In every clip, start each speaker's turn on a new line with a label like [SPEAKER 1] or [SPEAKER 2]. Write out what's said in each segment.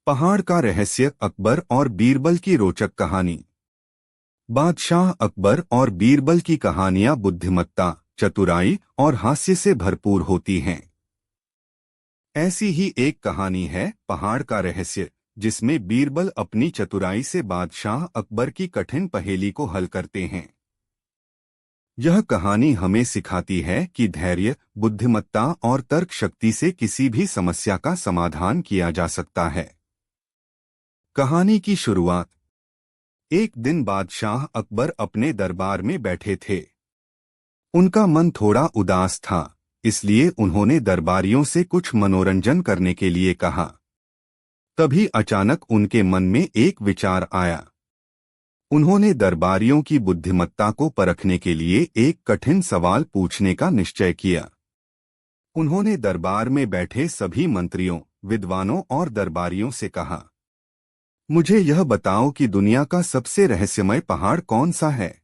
[SPEAKER 1] पहाड़ का रहस्य, अकबर और बीरबल की रोचक कहानी। बादशाह अकबर और बीरबल की कहानियां बुद्धिमत्ता, चतुराई और हास्य से भरपूर होती हैं। ऐसी ही एक कहानी है पहाड़ का रहस्य, जिसमें बीरबल अपनी चतुराई से बादशाह अकबर की कठिन पहेली को हल करते हैं। यह कहानी हमें सिखाती है कि धैर्य, बुद्धिमत्ता और तर्क शक्ति से किसी भी समस्या का समाधान किया जा सकता है। कहानी की शुरुआत। एक दिन बादशाह अकबर अपने दरबार में बैठे थे। उनका मन थोड़ा उदास था, इसलिए उन्होंने दरबारियों से कुछ मनोरंजन करने के लिए कहा। तभी अचानक उनके मन में एक विचार आया। उन्होंने दरबारियों की बुद्धिमत्ता को परखने के लिए एक कठिन सवाल पूछने का निश्चय किया। उन्होंने दरबार में बैठे सभी मंत्रियों, विद्वानों और दरबारियों से कहा, मुझे यह बताओ कि दुनिया का सबसे रहस्यमय पहाड़ कौन सा है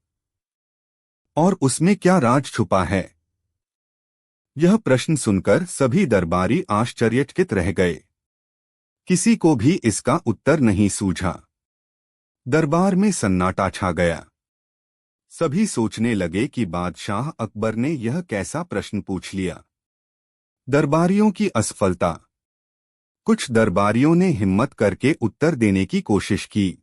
[SPEAKER 1] और उसमें क्या राज छुपा है। यह प्रश्न सुनकर सभी दरबारी आश्चर्यचकित रह गए। किसी को भी इसका उत्तर नहीं सूझा। दरबार में सन्नाटा छा गया। सभी सोचने लगे कि बादशाह अकबर ने यह कैसा प्रश्न पूछ लिया। दरबारियों की असफलता। कुछ दरबारियों ने हिम्मत करके उत्तर देने की कोशिश की।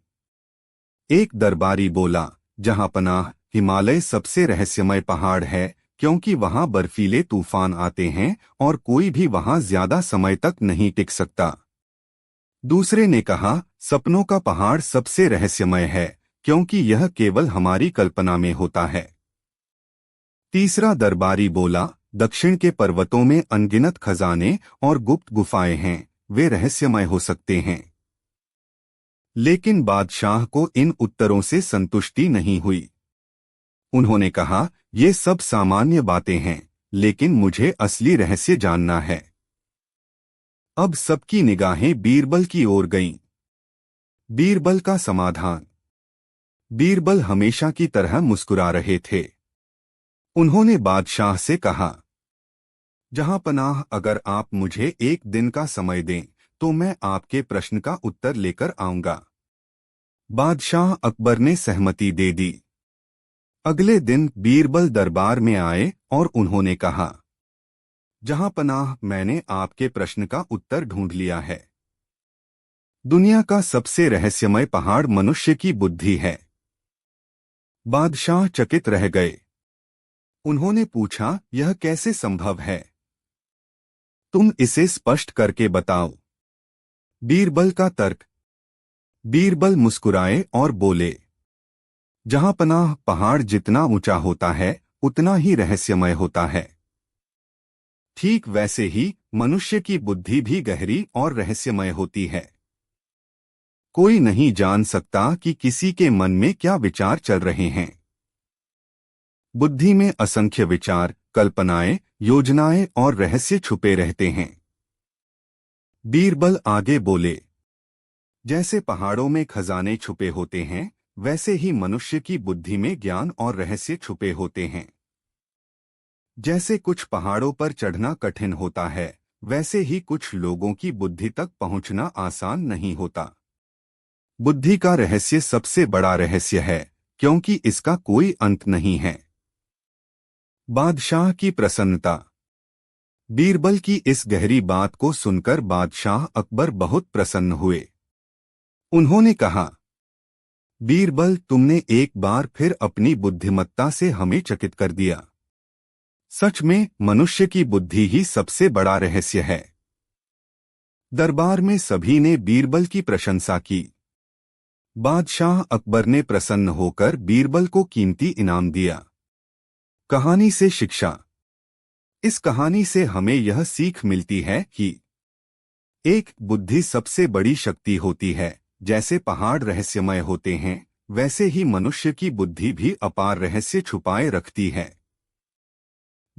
[SPEAKER 1] एक दरबारी बोला, जहांपनाह, हिमालय सबसे रहस्यमय पहाड़ है, क्योंकि वहां बर्फीले तूफान आते हैं और कोई भी वहां ज्यादा समय तक नहीं टिक सकता। दूसरे ने कहा, सपनों का पहाड़ सबसे रहस्यमय है, क्योंकि यह केवल हमारी कल्पना में होता है। तीसरा दरबारी बोला, दक्षिण के पर्वतों में अनगिनत खजाने और गुप्त गुफाएं हैं, वे रहस्यमय हो सकते हैं। लेकिन बादशाह को इन उत्तरों से संतुष्टि नहीं हुई। उन्होंने कहा, ये सब सामान्य बातें हैं, लेकिन मुझे असली रहस्य जानना है। अब सबकी निगाहें बीरबल की ओर गईं। बीरबल का समाधान। बीरबल हमेशा की तरह मुस्कुरा रहे थे। उन्होंने बादशाह से कहा, जहांपनाह, अगर आप मुझे एक दिन का समय दें तो मैं आपके प्रश्न का उत्तर लेकर आऊंगा। बादशाह अकबर ने सहमति दे दी। अगले दिन बीरबल दरबार में आए और उन्होंने कहा, जहांपनाह, मैंने आपके प्रश्न का उत्तर ढूंढ लिया है। दुनिया का सबसे रहस्यमय पहाड़ मनुष्य की बुद्धि है। बादशाह चकित रह गए। उन्होंने पूछा, यह कैसे संभव है? तुम इसे स्पष्ट करके बताओ। बीरबल का तर्क। बीरबल मुस्कुराए और बोले, जहांपनाह, पहाड़ जितना ऊंचा होता है उतना ही रहस्यमय होता है। ठीक वैसे ही मनुष्य की बुद्धि भी गहरी और रहस्यमय होती है। कोई नहीं जान सकता कि किसी के मन में क्या विचार चल रहे हैं। बुद्धि में असंख्य विचार, कल्पनाएं, योजनाएं और रहस्य छुपे रहते हैं। बीरबल आगे बोले, जैसे पहाड़ों में खजाने छुपे होते हैं, वैसे ही मनुष्य की बुद्धि में ज्ञान और रहस्य छुपे होते हैं। जैसे कुछ पहाड़ों पर चढ़ना कठिन होता है, वैसे ही कुछ लोगों की बुद्धि तक पहुंचना आसान नहीं होता। बुद्धि का रहस्य सबसे बड़ा रहस्य है, क्योंकि इसका कोई अंत नहीं है। बादशाह की प्रसन्नता। बीरबल की इस गहरी बात को सुनकर बादशाह अकबर बहुत प्रसन्न हुए। उन्होंने कहा, बीरबल, तुमने एक बार फिर अपनी बुद्धिमत्ता से हमें चकित कर दिया। सच में मनुष्य की बुद्धि ही सबसे बड़ा रहस्य है। दरबार में सभी ने बीरबल की प्रशंसा की। बादशाह अकबर ने प्रसन्न होकर बीरबल को कीमती इनाम दिया। कहानी से शिक्षा। इस कहानी से हमें यह सीख मिलती है कि एक, बुद्धि सबसे बड़ी शक्ति होती है। जैसे पहाड़ रहस्यमय होते हैं, वैसे ही मनुष्य की बुद्धि भी अपार रहस्य छुपाए रखती है।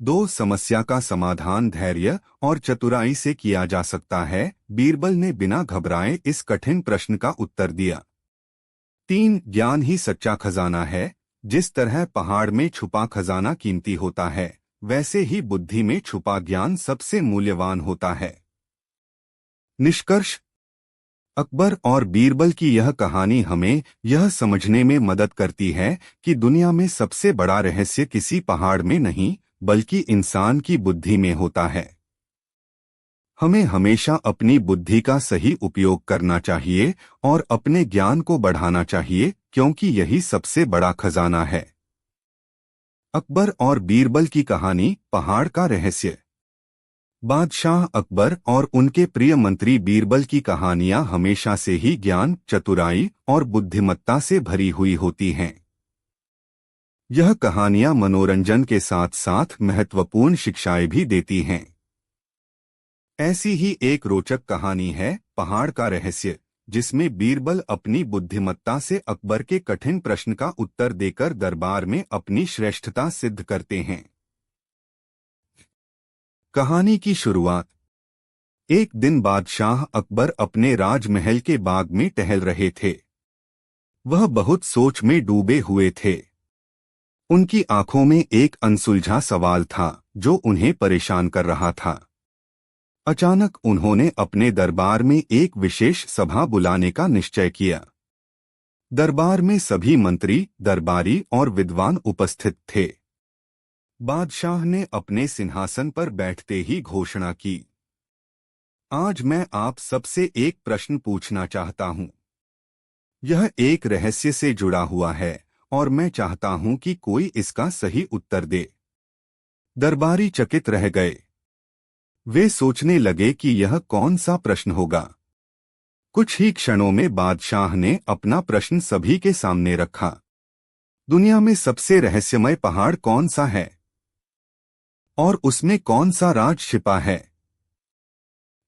[SPEAKER 1] दो, समस्या का समाधान धैर्य और चतुराई से किया जा सकता है। बीरबल ने बिना घबराए इस कठिन प्रश्न का उत्तर दिया। तीन, ज्ञान ही सच्चा खजाना है। जिस तरह पहाड़ में छुपा खजाना कीमती होता है, वैसे ही बुद्धि में छुपा ज्ञान सबसे मूल्यवान होता है। निष्कर्ष। अकबर और बीरबल की यह कहानी हमें यह समझने में मदद करती है कि दुनिया में सबसे बड़ा रहस्य किसी पहाड़ में नहीं बल्कि इंसान की बुद्धि में होता है। हमें हमेशा अपनी बुद्धि का सही उपयोग करना चाहिए और अपने ज्ञान को बढ़ाना चाहिए, क्योंकि यही सबसे बड़ा खजाना है। अकबर और बीरबल की कहानी, पहाड़ का रहस्य। बादशाह अकबर और उनके प्रिय मंत्री बीरबल की कहानियां हमेशा से ही ज्ञान, चतुराई और बुद्धिमत्ता से भरी हुई होती हैं। यह कहानियां मनोरंजन के साथ साथ महत्वपूर्ण शिक्षाएं भी देती हैं। ऐसी ही एक रोचक कहानी है पहाड़ का रहस्य, जिसमें बीरबल अपनी बुद्धिमत्ता से अकबर के कठिन प्रश्न का उत्तर देकर दरबार में अपनी श्रेष्ठता सिद्ध करते हैं। कहानी की शुरुआत। एक दिन बादशाह अकबर अपने राजमहल के बाग में टहल रहे थे। वह बहुत सोच में डूबे हुए थे। उनकी आंखों में एक अनसुलझा सवाल था जो उन्हें परेशान कर रहा था। अचानक उन्होंने अपने दरबार में एक विशेष सभा बुलाने का निश्चय किया। दरबार में सभी मंत्री, दरबारी और विद्वान उपस्थित थे। बादशाह ने अपने सिंहासन पर बैठते ही घोषणा की, आज मैं आप सबसे एक प्रश्न पूछना चाहता हूं। यह एक रहस्य से जुड़ा हुआ है और मैं चाहता हूं कि कोई इसका सही उत्तर दे। दरबारी चकित रह गए। वे सोचने लगे कि यह कौन सा प्रश्न होगा। कुछ ही क्षणों में बादशाह ने अपना प्रश्न सभी के सामने रखा। दुनिया में सबसे रहस्यमय पहाड़ कौन सा है और उसमें कौन सा राज छिपा है?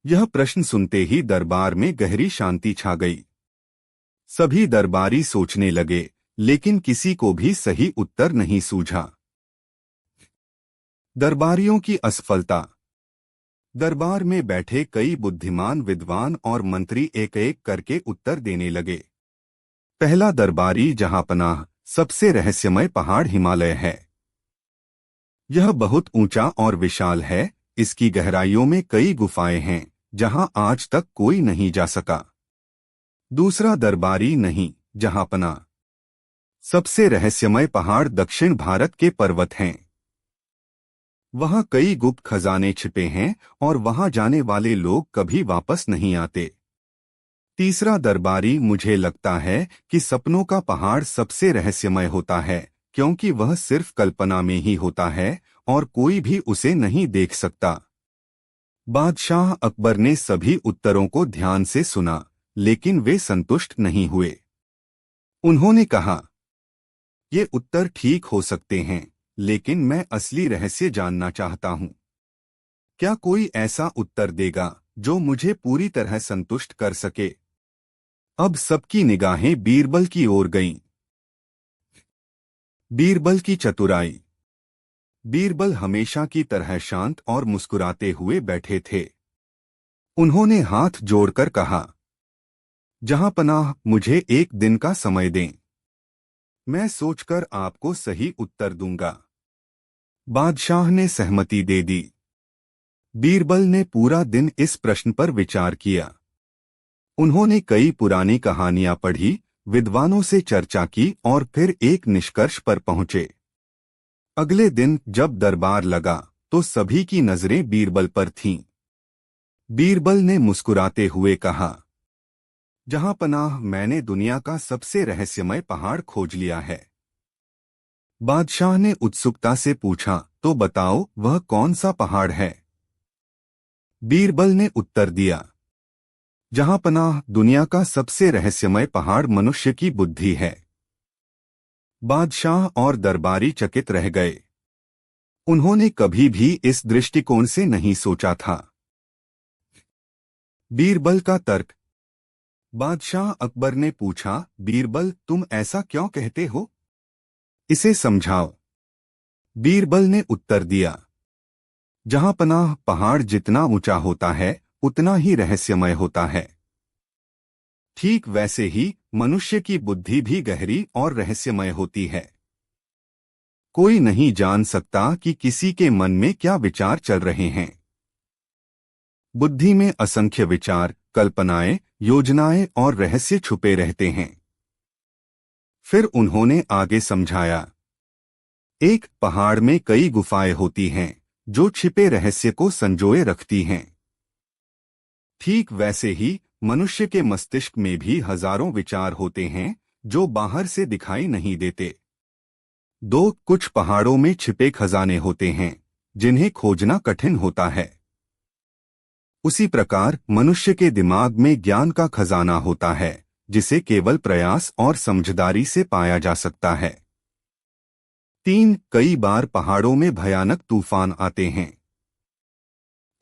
[SPEAKER 1] यह प्रश्न सुनते ही दरबार में गहरी शांति छा गई। सभी दरबारी सोचने लगे, लेकिन किसी को भी सही उत्तर नहीं सूझा। दरबारियों की असफलता। दरबार में बैठे कई बुद्धिमान विद्वान और मंत्री एक एक करके उत्तर देने लगे। पहला दरबारी जहांपनाह, सबसे रहस्यमय पहाड़ हिमालय है। यह बहुत ऊंचा और विशाल है। इसकी गहराइयों में कई गुफाएं हैं जहां आज तक कोई नहीं जा सका। दूसरा दरबारी नहीं, जहांपनाह, सबसे रहस्यमय पहाड़ दक्षिण भारत के पर्वत हैं। वहां कई गुप्त खजाने छिपे हैं और वहां जाने वाले लोग कभी वापस नहीं आते। तीसरा दरबारी, मुझे लगता है कि सपनों का पहाड़ सबसे रहस्यमय होता है, क्योंकि वह सिर्फ कल्पना में ही होता है और कोई भी उसे नहीं देख सकता। बादशाह अकबर ने सभी उत्तरों को ध्यान से सुना, लेकिन वे संतुष्ट नहीं हुए। उन्होंने कहा, ये उत्तर ठीक हो सकते हैं, लेकिन मैं असली रहस्य जानना चाहता हूं। क्या कोई ऐसा उत्तर देगा जो मुझे पूरी तरह संतुष्ट कर सके? अब सबकी निगाहें बीरबल की ओर गईं। बीरबल की चतुराई। बीरबल हमेशा की तरह शांत और मुस्कुराते हुए बैठे थे। उन्होंने हाथ जोड़कर कहा, जहांपनाह, मुझे एक दिन का समय दें। मैं सोचकर आपको सही उत्तर दूंगा। बादशाह ने सहमति दे दी। बीरबल ने पूरा दिन इस प्रश्न पर विचार किया। उन्होंने कई पुरानी कहानियां पढ़ी, विद्वानों से चर्चा की और फिर एक निष्कर्ष पर पहुंचे। अगले दिन जब दरबार लगा तो सभी की नजरें बीरबल पर थीं। बीरबल ने मुस्कुराते हुए कहा, जहांपनाह, मैंने दुनिया का सबसे रहस्यमय पहाड़ खोज लिया है। बादशाह ने उत्सुकता से पूछा, तो बताओ वह कौन सा पहाड़ है? बीरबल ने उत्तर दिया, जहांपनाह, दुनिया का सबसे रहस्यमय पहाड़ मनुष्य की बुद्धि है। बादशाह और दरबारी चकित रह गए। उन्होंने कभी भी इस दृष्टिकोण से नहीं सोचा था। बीरबल का तर्क। बादशाह अकबर ने पूछा, बीरबल, तुम ऐसा क्यों कहते हो? इसे समझाओ। बीरबल ने उत्तर दिया, जहांपनाह, पहाड़ जितना ऊंचा होता है उतना ही रहस्यमय होता है। ठीक वैसे ही मनुष्य की बुद्धि भी गहरी और रहस्यमय होती है। कोई नहीं जान सकता कि किसी के मन में क्या विचार चल रहे हैं। बुद्धि में असंख्य विचार, कल्पनाएं, योजनाएं और रहस्य छुपे रहते हैं। फिर उन्होंने आगे समझाया, एक पहाड़ में कई गुफाएं होती हैं जो छिपे रहस्य को संजोए रखती हैं। ठीक वैसे ही मनुष्य के मस्तिष्क में भी हजारों विचार होते हैं जो बाहर से दिखाई नहीं देते। कुछ पहाड़ों में छिपे खजाने होते हैं जिन्हें खोजना कठिन होता है। उसी प्रकार मनुष्य के दिमाग में ज्ञान का खजाना होता है जिसे केवल प्रयास और समझदारी से पाया जा सकता है। कई बार पहाड़ों में भयानक तूफान आते हैं।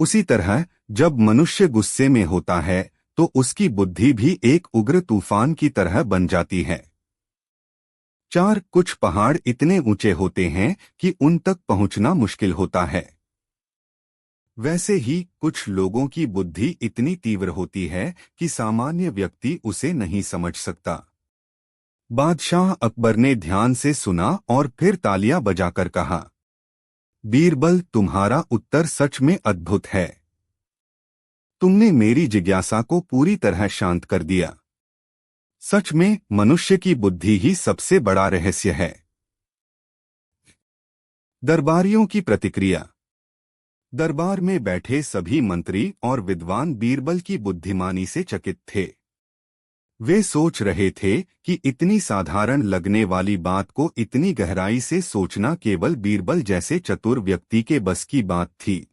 [SPEAKER 1] उसी तरह जब मनुष्य गुस्से में होता है तो उसकी बुद्धि भी एक उग्र तूफान की तरह बन जाती है। कुछ पहाड़ इतने ऊंचे होते हैं कि उन तक पहुंचना मुश्किल होता है। वैसे ही कुछ लोगों की बुद्धि इतनी तीव्र होती है कि सामान्य व्यक्ति उसे नहीं समझ सकता। बादशाह अकबर ने ध्यान से सुना और फिर तालियां बजाकर कहा, बीरबल, तुम्हारा उत्तर सच में अद्भुत है। तुमने मेरी जिज्ञासा को पूरी तरह शांत कर दिया। सच में मनुष्य की बुद्धि ही सबसे बड़ा रहस्य है। दरबारियों की प्रतिक्रिया। दरबार में बैठे सभी मंत्री और विद्वान बीरबल की बुद्धिमानी से चकित थे। वे सोच रहे थे कि इतनी साधारण लगने वाली बात को इतनी गहराई से सोचना केवल बीरबल जैसे चतुर व्यक्ति के बस की बात थी।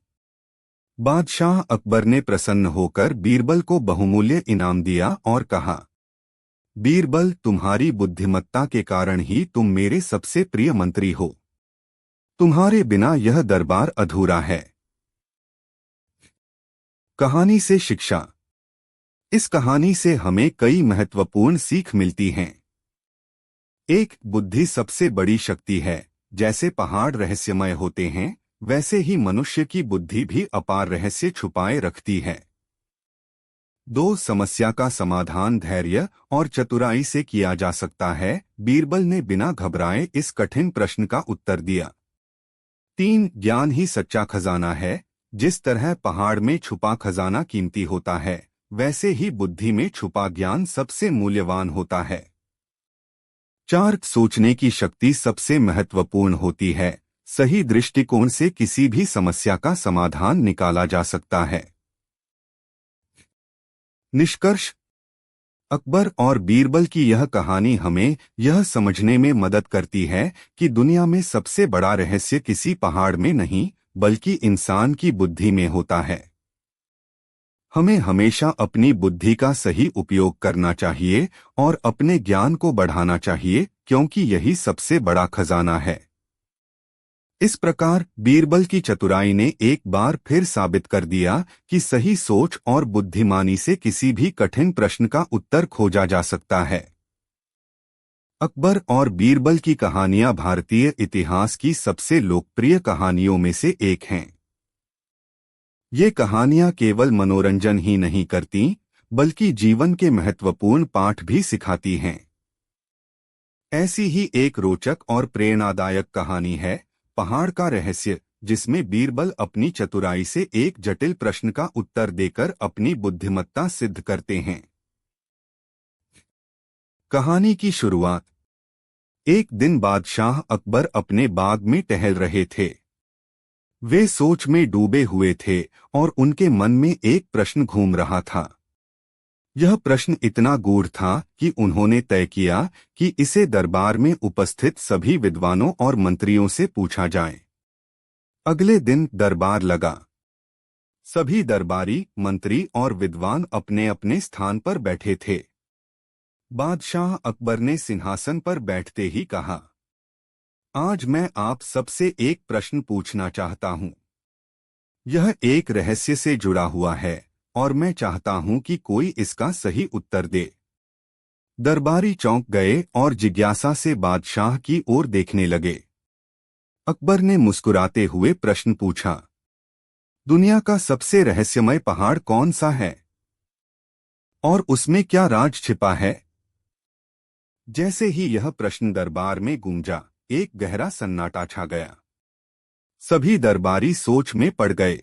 [SPEAKER 1] बादशाह अकबर ने प्रसन्न होकर बीरबल को बहुमूल्य इनाम दिया और कहा, बीरबल, तुम्हारी बुद्धिमत्ता के कारण ही तुम मेरे सबसे प्रिय मंत्री हो। तुम्हारे बिना यह दरबार अधूरा है। कहानी से शिक्षा। इस कहानी से हमें कई महत्वपूर्ण सीख मिलती हैं। बुद्धि सबसे बड़ी शक्ति है। जैसे पहाड़ रहस्यमय होते हैं, वैसे ही मनुष्य की बुद्धि भी अपार रहस्य छुपाए रखती है। समस्या का समाधान धैर्य और चतुराई से किया जा सकता है। बीरबल ने बिना घबराए इस कठिन प्रश्न का उत्तर दिया। ज्ञान ही सच्चा खजाना है। जिस तरह पहाड़ में छुपा खजाना कीमती होता है, वैसे ही बुद्धि में छुपा ज्ञान सबसे मूल्यवान होता है। सोचने की शक्ति सबसे महत्वपूर्ण होती है। सही दृष्टिकोण से किसी भी समस्या का समाधान निकाला जा सकता है। निष्कर्ष। अकबर और बीरबल की यह कहानी हमें यह समझने में मदद करती है कि दुनिया में सबसे बड़ा रहस्य किसी पहाड़ में नहीं, बल्कि इंसान की बुद्धि में होता है। हमें हमेशा अपनी बुद्धि का सही उपयोग करना चाहिए और अपने ज्ञान को बढ़ाना चाहिए, क्योंकि यही सबसे बड़ा खजाना है। इस प्रकार बीरबल की चतुराई ने एक बार फिर साबित कर दिया कि सही सोच और बुद्धिमानी से किसी भी कठिन प्रश्न का उत्तर खोजा जा सकता है। अकबर और बीरबल की कहानियां भारतीय इतिहास की सबसे लोकप्रिय कहानियों में से एक हैं। ये कहानियां केवल मनोरंजन ही नहीं करती, बल्कि जीवन के महत्वपूर्ण पाठ भी सिखाती हैं। ऐसी ही एक रोचक और प्रेरणादायक कहानी है पहाड़ का रहस्य, जिसमें बीरबल अपनी चतुराई से एक जटिल प्रश्न का उत्तर देकर अपनी बुद्धिमत्ता सिद्ध करते हैं। कहानी की शुरुआत। एक दिन बादशाह अकबर अपने बाग में टहल रहे थे। वे सोच में डूबे हुए थे और उनके मन में एक प्रश्न घूम रहा था। यह प्रश्न इतना गूढ़ था कि उन्होंने तय किया कि इसे दरबार में उपस्थित सभी विद्वानों और मंत्रियों से पूछा जाए। अगले दिन दरबार लगा। सभी दरबारी, मंत्री और विद्वान अपने अपने स्थान पर बैठे थे। बादशाह अकबर ने सिंहासन पर बैठते ही कहा, आज मैं आप सबसे एक प्रश्न पूछना चाहता हूं। यह एक रहस्य से जुड़ा हुआ है और मैं चाहता हूं कि कोई इसका सही उत्तर दे। दरबारी चौंक गए और जिज्ञासा से बादशाह की ओर देखने लगे। अकबर ने मुस्कुराते हुए प्रश्न पूछा, दुनिया का सबसे रहस्यमय पहाड़ कौन सा है और उसमें क्या राज छिपा है? जैसे ही यह प्रश्न दरबार में गूंजा, एक गहरा सन्नाटा छा गया। सभी दरबारी सोच में पड़ गए।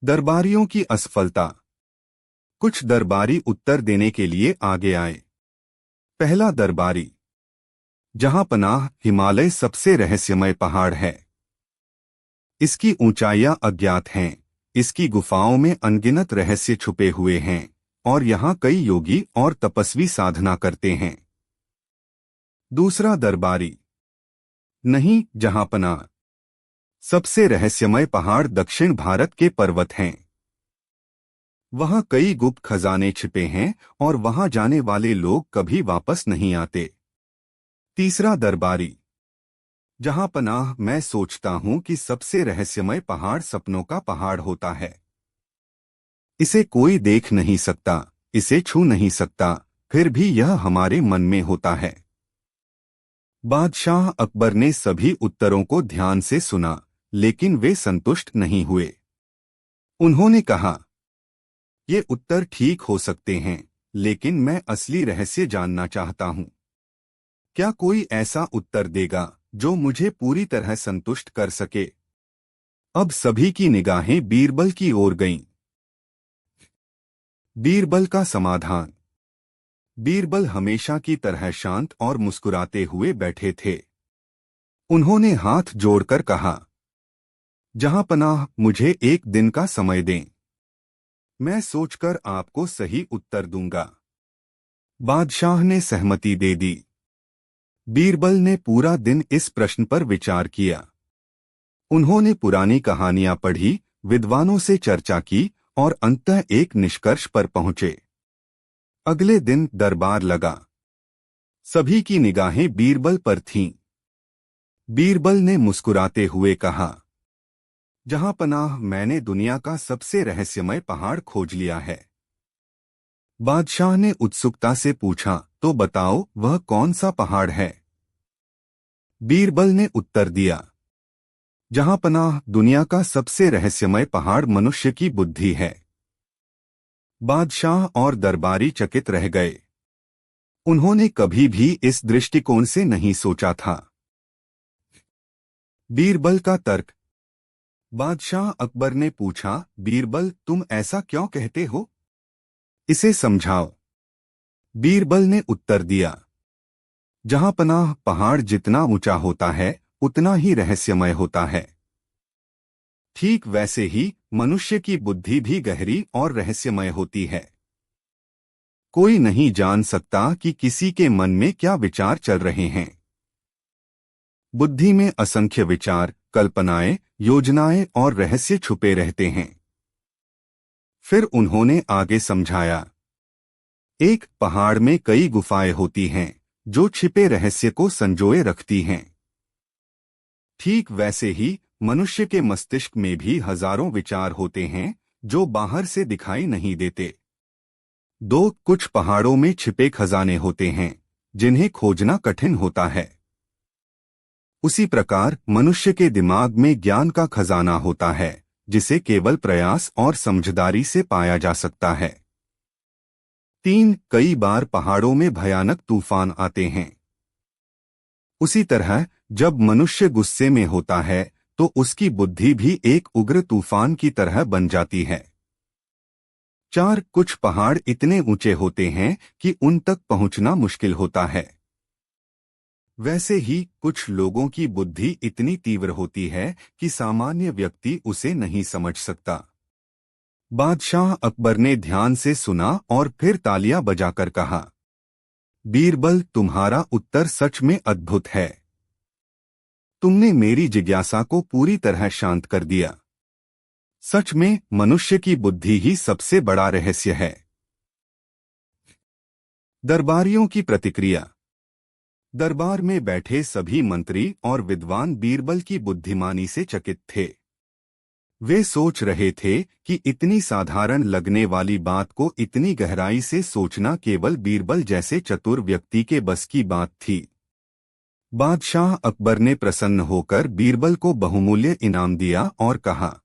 [SPEAKER 1] दरबारियों की असफलता। कुछ दरबारी उत्तर देने के लिए आगे आए। पहला दरबारी, जहांपनाह, हिमालय सबसे रहस्यमय पहाड़ है। इसकी ऊंचाइयां अज्ञात हैं, इसकी गुफाओं में अनगिनत रहस्य छुपे हुए हैं और यहाँ कई योगी और तपस्वी साधना करते हैं। दूसरा दरबारी, नहीं जहांपनाह, सबसे रहस्यमय पहाड़ दक्षिण भारत के पर्वत हैं। वहां कई गुप्त खजाने छिपे हैं और वहां जाने वाले लोग कभी वापस नहीं आते। तीसरा दरबारी, जहांपनाह, मैं सोचता हूं कि सबसे रहस्यमय पहाड़ सपनों का पहाड़ होता है। इसे कोई देख नहीं सकता, इसे छू नहीं सकता, फिर भी यह हमारे मन में होता है। बादशाह अकबर ने सभी उत्तरों को ध्यान से सुना, लेकिन वे संतुष्ट नहीं हुए। उन्होंने कहा, ये उत्तर ठीक हो सकते हैं, लेकिन मैं असली रहस्य जानना चाहता हूं। क्या कोई ऐसा उत्तर देगा जो मुझे पूरी तरह संतुष्ट कर सके? अब सभी की निगाहें बीरबल की ओर गईं। बीरबल का समाधान। बीरबल हमेशा की तरह शांत और मुस्कुराते हुए बैठे थे। उन्होंने हाथ जोड़कर कहा, जहांपनाह, मुझे एक दिन का समय दें। मैं सोचकर आपको सही उत्तर दूंगा। बादशाह ने सहमति दे दी। बीरबल ने पूरा दिन इस प्रश्न पर विचार किया। उन्होंने पुरानी कहानियां पढ़ी, विद्वानों से चर्चा की और अंततः एक निष्कर्ष पर पहुंचे। अगले दिन दरबार लगा। सभी की निगाहें बीरबल पर थीं। बीरबल ने मुस्कुराते हुए कहा, जहांपनाह, मैंने दुनिया का सबसे रहस्यमय पहाड़ खोज लिया है। बादशाह ने उत्सुकता से पूछा, तो बताओ वह कौन सा पहाड़ है? बीरबल ने उत्तर दिया, जहांपनाह, दुनिया का सबसे रहस्यमय पहाड़ मनुष्य की बुद्धि है। बादशाह और दरबारी चकित रह गए। उन्होंने कभी भी इस दृष्टिकोण से नहीं सोचा था। बीरबल का तर्क। बादशाह अकबर ने पूछा, बीरबल, तुम ऐसा क्यों कहते हो? इसे समझाओ। बीरबल ने उत्तर दिया, जहांपनाह, पहाड़ जितना ऊंचा होता है उतना ही रहस्यमय होता है। ठीक वैसे ही मनुष्य की बुद्धि भी गहरी और रहस्यमय होती है। कोई नहीं जान सकता कि किसी के मन में क्या विचार चल रहे हैं। बुद्धि में असंख्य विचार, कल्पनाएं, योजनाएं और रहस्य छुपे रहते हैं। फिर उन्होंने आगे समझाया, एक पहाड़ में कई गुफाएं होती हैं जो छिपे रहस्य को संजोए रखती हैं। ठीक वैसे ही मनुष्य के मस्तिष्क में भी हजारों विचार होते हैं जो बाहर से दिखाई नहीं देते। कुछ पहाड़ों में छिपे खजाने होते हैं जिन्हें खोजना कठिन होता है। उसी प्रकार मनुष्य के दिमाग में ज्ञान का खजाना होता है जिसे केवल प्रयास और समझदारी से पाया जा सकता है। कई बार पहाड़ों में भयानक तूफान आते हैं। उसी तरह जब मनुष्य गुस्से में होता है तो उसकी बुद्धि भी एक उग्र तूफान की तरह बन जाती है। कुछ पहाड़ इतने ऊंचे होते हैं कि उन तक पहुंचना मुश्किल होता है। वैसे ही कुछ लोगों की बुद्धि इतनी तीव्र होती है कि सामान्य व्यक्ति उसे नहीं समझ सकता। बादशाह अकबर ने ध्यान से सुना और फिर तालियां बजाकर कहा, बीरबल, तुम्हारा उत्तर सच में अद्भुत है। तुमने मेरी जिज्ञासा को पूरी तरह शांत कर दिया। सच में मनुष्य की बुद्धि ही सबसे बड़ा रहस्य है। दरबारियों की प्रतिक्रिया। दरबार में बैठे सभी मंत्री और विद्वान बीरबल की बुद्धिमानी से चकित थे। वे सोच रहे थे कि इतनी साधारण लगने वाली बात को इतनी गहराई से सोचना केवल बीरबल जैसे चतुर व्यक्ति के बस की बात थी। बादशाह अकबर ने प्रसन्न होकर बीरबल को बहुमूल्य इनाम दिया और कहा,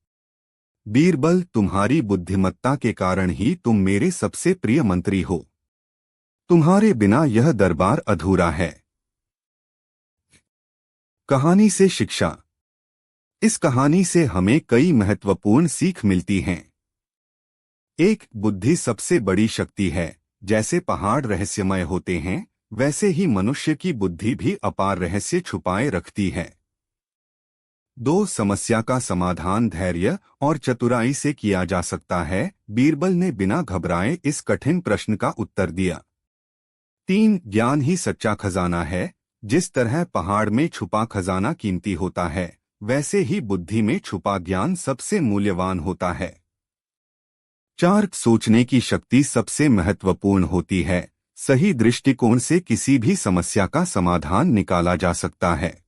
[SPEAKER 1] बीरबल, तुम्हारी बुद्धिमत्ता के कारण ही तुम मेरे सबसे प्रिय मंत्री हो। तुम्हारे बिना यह दरबार अधूरा है। कहानी से शिक्षा। इस कहानी से हमें कई महत्वपूर्ण सीख मिलती हैं। एक बुद्धि सबसे बड़ी शक्ति है। जैसे पहाड़ रहस्यमय होते हैं, वैसे ही मनुष्य की बुद्धि भी अपार रहस्य छुपाए रखती है। दो, समस्या का समाधान धैर्य और चतुराई से किया जा सकता है। बीरबल ने बिना घबराए इस कठिन प्रश्न का उत्तर दिया। 3, ज्ञान ही सच्चा खजाना है। जिस तरह पहाड़ में छुपा खजाना कीमती होता है, वैसे ही बुद्धि में छुपा ज्ञान सबसे मूल्यवान होता है। 4, सोचने की शक्ति सबसे महत्वपूर्ण होती है। सही दृष्टिकोण से किसी भी समस्या का समाधान निकाला जा सकता है।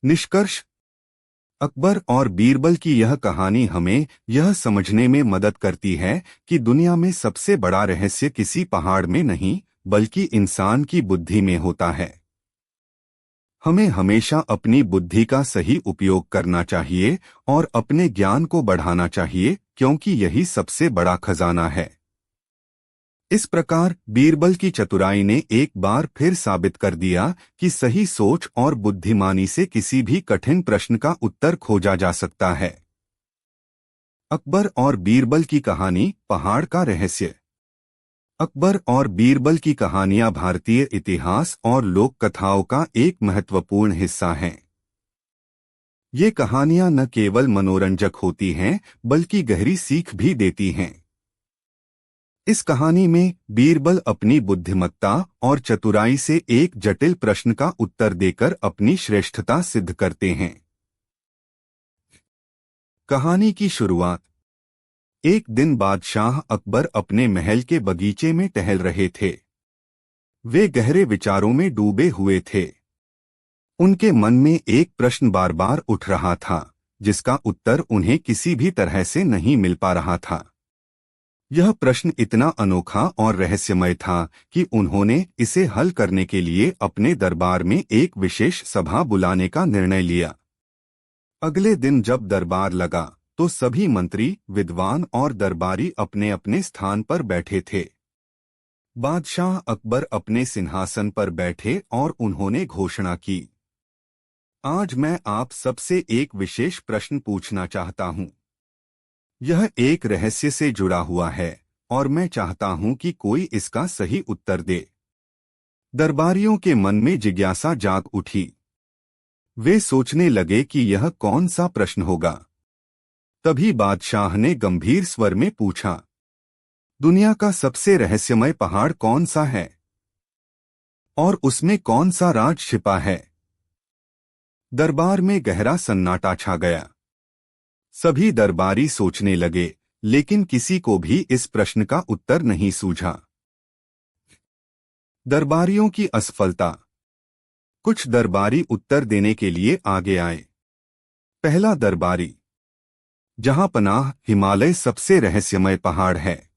[SPEAKER 1] निष्कर्ष, अकबर और बीरबल की यह कहानी हमें यह समझने में मदद करती है कि दुनिया में सबसे बड़ा रहस्य किसी पहाड़ में नहीं, बल्कि इंसान की बुद्धि में होता है। हमें हमेशा अपनी बुद्धि का सही उपयोग करना चाहिए और अपने ज्ञान को बढ़ाना चाहिए, क्योंकि यही सबसे बड़ा खजाना है। इस प्रकार बीरबल की चतुराई ने एक बार फिर साबित कर दिया कि सही सोच और बुद्धिमानी से किसी भी कठिन प्रश्न का उत्तर खोजा जा सकता है। अकबर और बीरबल की कहानी, पहाड़ का रहस्य। अकबर और बीरबल की कहानियां भारतीय इतिहास और लोक कथाओं का एक महत्वपूर्ण हिस्सा हैं। ये कहानियां न केवल मनोरंजक होती हैं, बल्कि गहरी सीख भी देती हैं। इस कहानी में बीरबल अपनी बुद्धिमत्ता और चतुराई से एक जटिल प्रश्न का उत्तर देकर अपनी श्रेष्ठता सिद्ध करते हैं। कहानी की शुरुआत। एक दिन बादशाह अकबर अपने महल के बगीचे में टहल रहे थे। वे गहरे विचारों में डूबे हुए थे। उनके मन में एक प्रश्न बार बार उठ रहा था, जिसका उत्तर उन्हें किसी भी तरह से नहीं मिल पा रहा था। यह प्रश्न इतना अनोखा और रहस्यमय था कि उन्होंने इसे हल करने के लिए अपने दरबार में एक विशेष सभा बुलाने का निर्णय लिया। अगले दिन जब दरबार लगा, तो सभी मंत्री, विद्वान और दरबारी अपने अपने स्थान पर बैठे थे। बादशाह अकबर अपने सिंहासन पर बैठे और उन्होंने घोषणा की, आज मैं आप सबसे एक विशेष प्रश्न पूछना चाहता हूं। यह एक रहस्य से जुड़ा हुआ है और मैं चाहता हूं कि कोई इसका सही उत्तर दे। दरबारियों के मन में जिज्ञासा जाग उठी। वे सोचने लगे कि यह कौन सा प्रश्न होगा। तभी बादशाह ने गंभीर स्वर में पूछा, दुनिया का सबसे रहस्यमय पहाड़ कौन सा है और उसमें कौन सा राज छिपा है? दरबार में गहरा सन्नाटा छा गया। सभी दरबारी सोचने लगे, लेकिन किसी को भी इस प्रश्न का उत्तर नहीं सूझा। दरबारियों की असफलता। कुछ दरबारी उत्तर देने के लिए आगे आए। पहला दरबारी, जहां पनाह, हिमालय सबसे रहस्यमय पहाड़ है।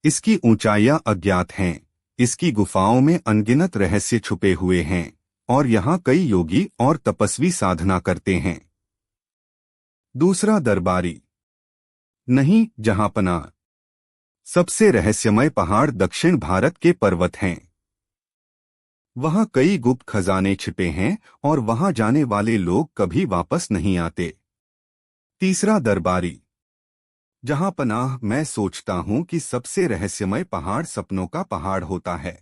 [SPEAKER 1] इसकी ऊंचाइयां अज्ञात हैं, इसकी गुफाओं में अनगिनत रहस्य छुपे हुए हैं और यहाँ कई योगी और तपस्वी साधना करते हैं। दूसरा दरबारी, नहीं, जहांपनाह सबसे रहस्यमय पहाड़ दक्षिण भारत के पर्वत हैं। वहां कई गुप्त खजाने छिपे हैं और वहां जाने वाले लोग कभी वापस नहीं आते। तीसरा दरबारी, जहांपनाह मैं सोचता हूं कि सबसे रहस्यमय पहाड़ सपनों का पहाड़ होता है।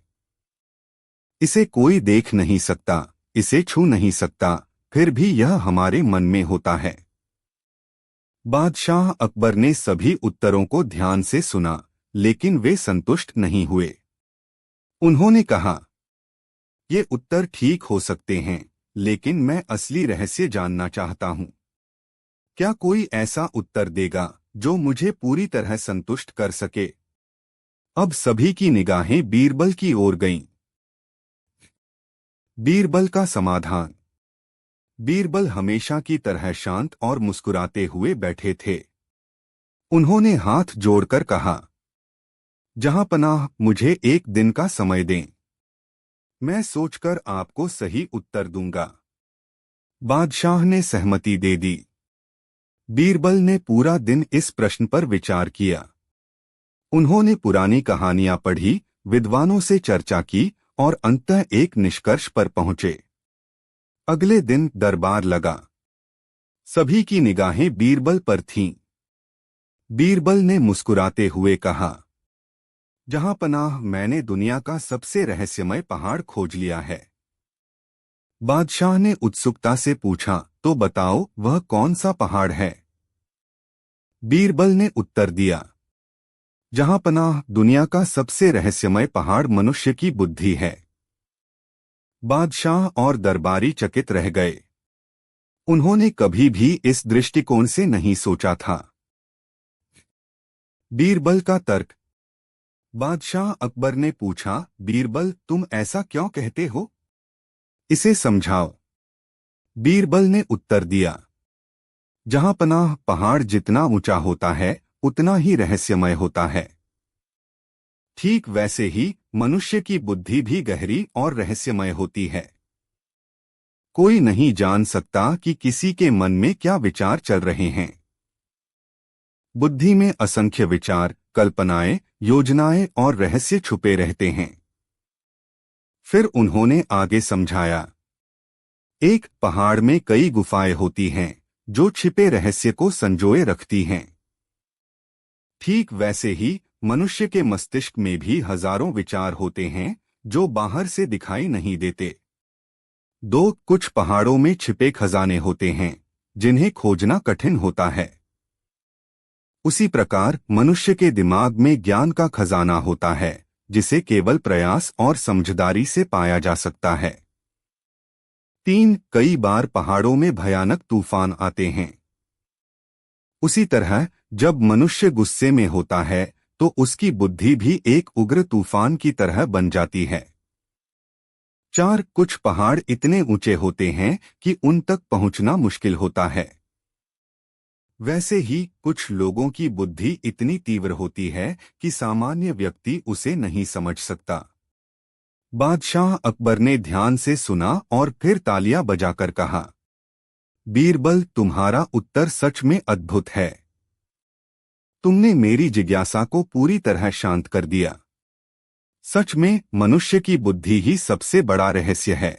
[SPEAKER 1] इसे कोई देख नहीं सकता, इसे छू नहीं सकता, फिर भी यह हमारे मन में होता है। बादशाह अकबर ने सभी उत्तरों को ध्यान से सुना, लेकिन वे संतुष्ट नहीं हुए। उन्होंने कहा, ये उत्तर ठीक हो सकते हैं, लेकिन मैं असली रहस्य जानना चाहता हूं। क्या कोई ऐसा उत्तर देगा जो मुझे पूरी तरह संतुष्ट कर सके? अब सभी की निगाहें बीरबल की ओर गईं। बीरबल का समाधान। बीरबल हमेशा की तरह शांत और मुस्कुराते हुए बैठे थे। उन्होंने हाथ जोड़कर कहा, जहांपनाह, मुझे एक दिन का समय दें। मैं सोचकर आपको सही उत्तर दूंगा। बादशाह ने सहमति दे दी। बीरबल ने पूरा दिन इस प्रश्न पर विचार किया। उन्होंने पुरानी कहानियां पढ़ी, विद्वानों से चर्चा की और अंततः एक निष्कर्ष पर पहुंचे। अगले दिन दरबार लगा। सभी की निगाहें बीरबल पर थीं। बीरबल ने मुस्कुराते हुए कहा, जहां पनाह, मैंने दुनिया का सबसे रहस्यमय पहाड़ खोज लिया है। बादशाह ने उत्सुकता से पूछा, तो बताओ वह कौन सा पहाड़ है। बीरबल ने उत्तर दिया, जहां पनाह, दुनिया का सबसे रहस्यमय पहाड़ मनुष्य की बुद्धि है। बादशाह और दरबारी चकित रह गए। उन्होंने कभी भी इस दृष्टिकोण से नहीं सोचा था। बीरबल का तर्क। बादशाह अकबर ने पूछा, बीरबल, तुम ऐसा क्यों कहते हो? इसे समझाओ। बीरबल ने उत्तर दिया, जहां पनाह, पहाड़ जितना ऊंचा होता है उतना ही रहस्यमय होता है। ठीक वैसे ही मनुष्य की बुद्धि भी गहरी और रहस्यमय होती है। कोई नहीं जान सकता कि किसी के मन में क्या विचार चल रहे हैं। बुद्धि में असंख्य विचार, कल्पनाएं, योजनाएं और रहस्य छुपे रहते हैं। फिर उन्होंने आगे समझाया, एक पहाड़ में कई गुफाएं होती हैं जो छिपे रहस्य को संजोए रखती हैं। ठीक वैसे ही मनुष्य के मस्तिष्क में भी हजारों विचार होते हैं जो बाहर से दिखाई नहीं देते। कुछ पहाड़ों में छिपे खजाने होते हैं जिन्हें खोजना कठिन होता है। उसी प्रकार मनुष्य के दिमाग में ज्ञान का खजाना होता है जिसे केवल प्रयास और समझदारी से पाया जा सकता है। कई बार पहाड़ों में भयानक तूफान आते हैं। उसी तरह जब मनुष्य गुस्से में होता है तो उसकी बुद्धि भी एक उग्र तूफान की तरह बन जाती है। कुछ पहाड़ इतने ऊंचे होते हैं कि उन तक पहुंचना मुश्किल होता है। वैसे ही कुछ लोगों की बुद्धि इतनी तीव्र होती है कि सामान्य व्यक्ति उसे नहीं समझ सकता। बादशाह अकबर ने ध्यान से सुना और फिर तालियां बजाकर कहा, बीरबल, तुम्हारा उत्तर सच में अद्भुत है। तुमने मेरी जिज्ञासा को पूरी तरह शांत कर दिया। सच में मनुष्य की बुद्धि ही सबसे बड़ा रहस्य है।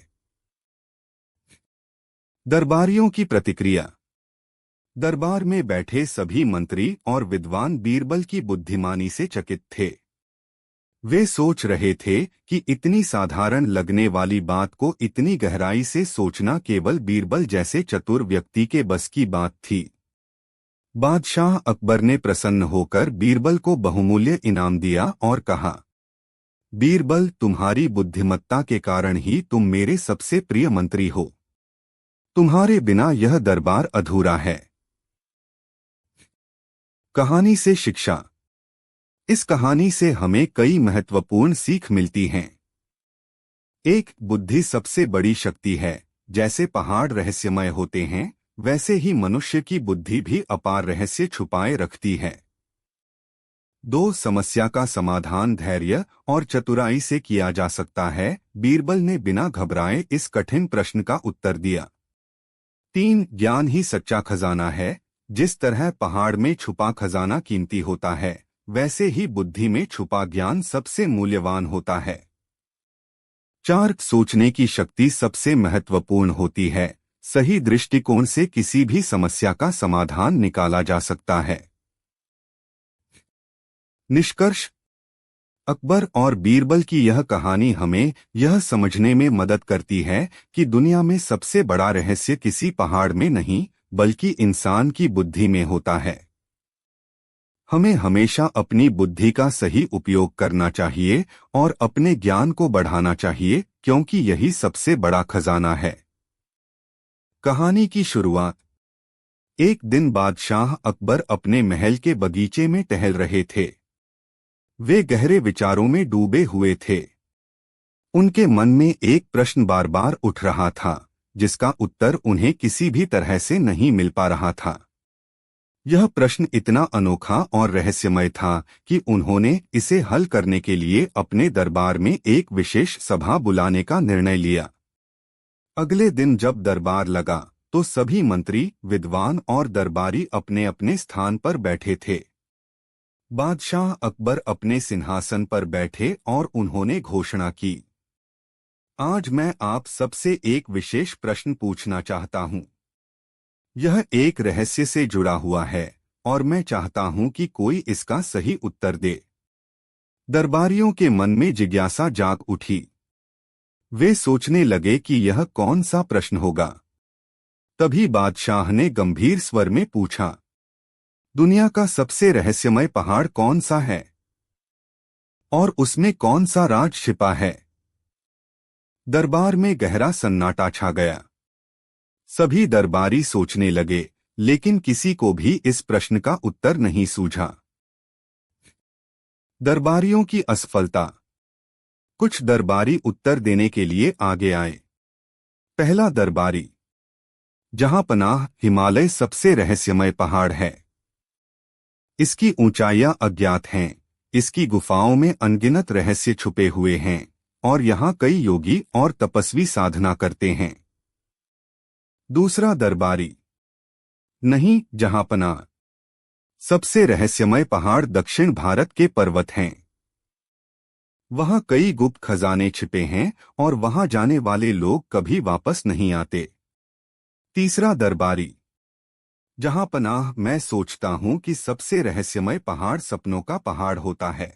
[SPEAKER 1] दरबारियों की प्रतिक्रिया। दरबार में बैठे सभी मंत्री और विद्वान बीरबल की बुद्धिमानी से चकित थे। वे सोच रहे थे कि इतनी साधारण लगने वाली बात को इतनी गहराई से सोचना केवल बीरबल जैसे चतुर व्यक्ति के बस की बात थी। बादशाह अकबर ने प्रसन्न होकर बीरबल को बहुमूल्य इनाम दिया और कहा, बीरबल, तुम्हारी बुद्धिमत्ता के कारण ही तुम मेरे सबसे प्रिय मंत्री हो। तुम्हारे बिना यह दरबार अधूरा है। कहानी से शिक्षा। इस कहानी से हमें कई महत्वपूर्ण सीख मिलती हैं। बुद्धि सबसे बड़ी शक्ति है। जैसे पहाड़ रहस्यमय होते हैं वैसे ही मनुष्य की बुद्धि भी अपार रहस्य छुपाए रखती है। समस्या का समाधान धैर्य और चतुराई से किया जा सकता है। बीरबल ने बिना घबराए इस कठिन प्रश्न का उत्तर दिया। ज्ञान ही सच्चा खजाना है। जिस तरह पहाड़ में छुपा खजाना कीमती होता है वैसे ही बुद्धि में छुपा ज्ञान सबसे मूल्यवान होता है। सोचने की शक्ति सबसे महत्वपूर्ण होती है। सही दृष्टिकोण से किसी भी समस्या का समाधान निकाला जा सकता है। निष्कर्ष। अकबर और बीरबल की यह कहानी हमें यह समझने में मदद करती है कि दुनिया में सबसे बड़ा रहस्य किसी पहाड़ में नहीं बल्कि इंसान की बुद्धि में होता है। हमें हमेशा अपनी बुद्धि का सही उपयोग करना चाहिए और अपने ज्ञान को बढ़ाना चाहिए क्योंकि यही सबसे बड़ा खजाना है। कहानी की शुरुआत। एक दिन बादशाह अकबर अपने महल के बगीचे में टहल रहे थे। वे गहरे विचारों में डूबे हुए थे। उनके मन में एक प्रश्न बार बार उठ रहा था जिसका उत्तर उन्हें किसी भी तरह से नहीं मिल पा रहा था। यह प्रश्न इतना अनोखा और रहस्यमय था कि उन्होंने इसे हल करने के लिए अपने दरबार में एक विशेष सभा बुलाने का निर्णय लिया। अगले दिन जब दरबार लगा तो सभी मंत्री, विद्वान और दरबारी अपने अपने स्थान पर बैठे थे। बादशाह अकबर अपने सिंहासन पर बैठे और उन्होंने घोषणा की, आज मैं आप सबसे एक विशेष प्रश्न पूछना चाहता हूं। यह एक रहस्य से जुड़ा हुआ है और मैं चाहता हूं कि कोई इसका सही उत्तर दे। दरबारियों के मन में जिज्ञासा जाग उठी। वे सोचने लगे कि यह कौन सा प्रश्न होगा। तभी बादशाह ने गंभीर स्वर में पूछा, दुनिया का सबसे रहस्यमय पहाड़ कौन सा है और उसमें कौन सा राज छिपा है? दरबार में गहरा सन्नाटा छा गया। सभी दरबारी सोचने लगे, लेकिन किसी को भी इस प्रश्न का उत्तर नहीं सूझा। दरबारियों की असफलता। कुछ दरबारी उत्तर देने के लिए आगे आए। पहला दरबारी, जहां पनाह, हिमालय सबसे रहस्यमय पहाड़ है। इसकी ऊंचाइयां अज्ञात हैं, इसकी गुफाओं में अनगिनत रहस्य छुपे हुए हैं और यहाँ कई योगी और तपस्वी साधना करते हैं। दूसरा दरबारी, नहीं जहांपनाह, सबसे रहस्यमय पहाड़ दक्षिण भारत के पर्वत हैं। वहां कई गुप्त खजाने छिपे हैं और वहां जाने वाले लोग कभी वापस नहीं आते। तीसरा दरबारी, जहांपनाह, मैं सोचता हूं कि सबसे रहस्यमय पहाड़ सपनों का पहाड़ होता है।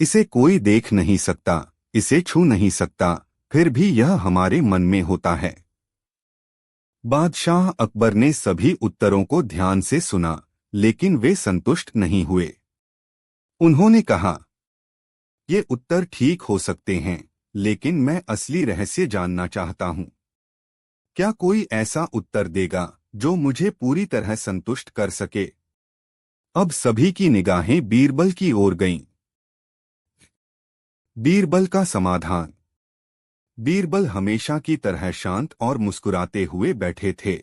[SPEAKER 1] इसे कोई देख नहीं सकता, इसे छू नहीं सकता, फिर भी यह हमारे मन में होता है। बादशाह अकबर ने सभी उत्तरों को ध्यान से सुना, लेकिन वे संतुष्ट नहीं हुए। उन्होंने कहा, ये उत्तर ठीक हो सकते हैं, लेकिन मैं असली रहस्य जानना चाहता हूं। क्या कोई ऐसा उत्तर देगा जो मुझे पूरी तरह संतुष्ट कर सके? अब सभी की निगाहें बीरबल की ओर गईं। बीरबल का समाधान। बीरबल हमेशा की तरह शांत और मुस्कुराते हुए बैठे थे।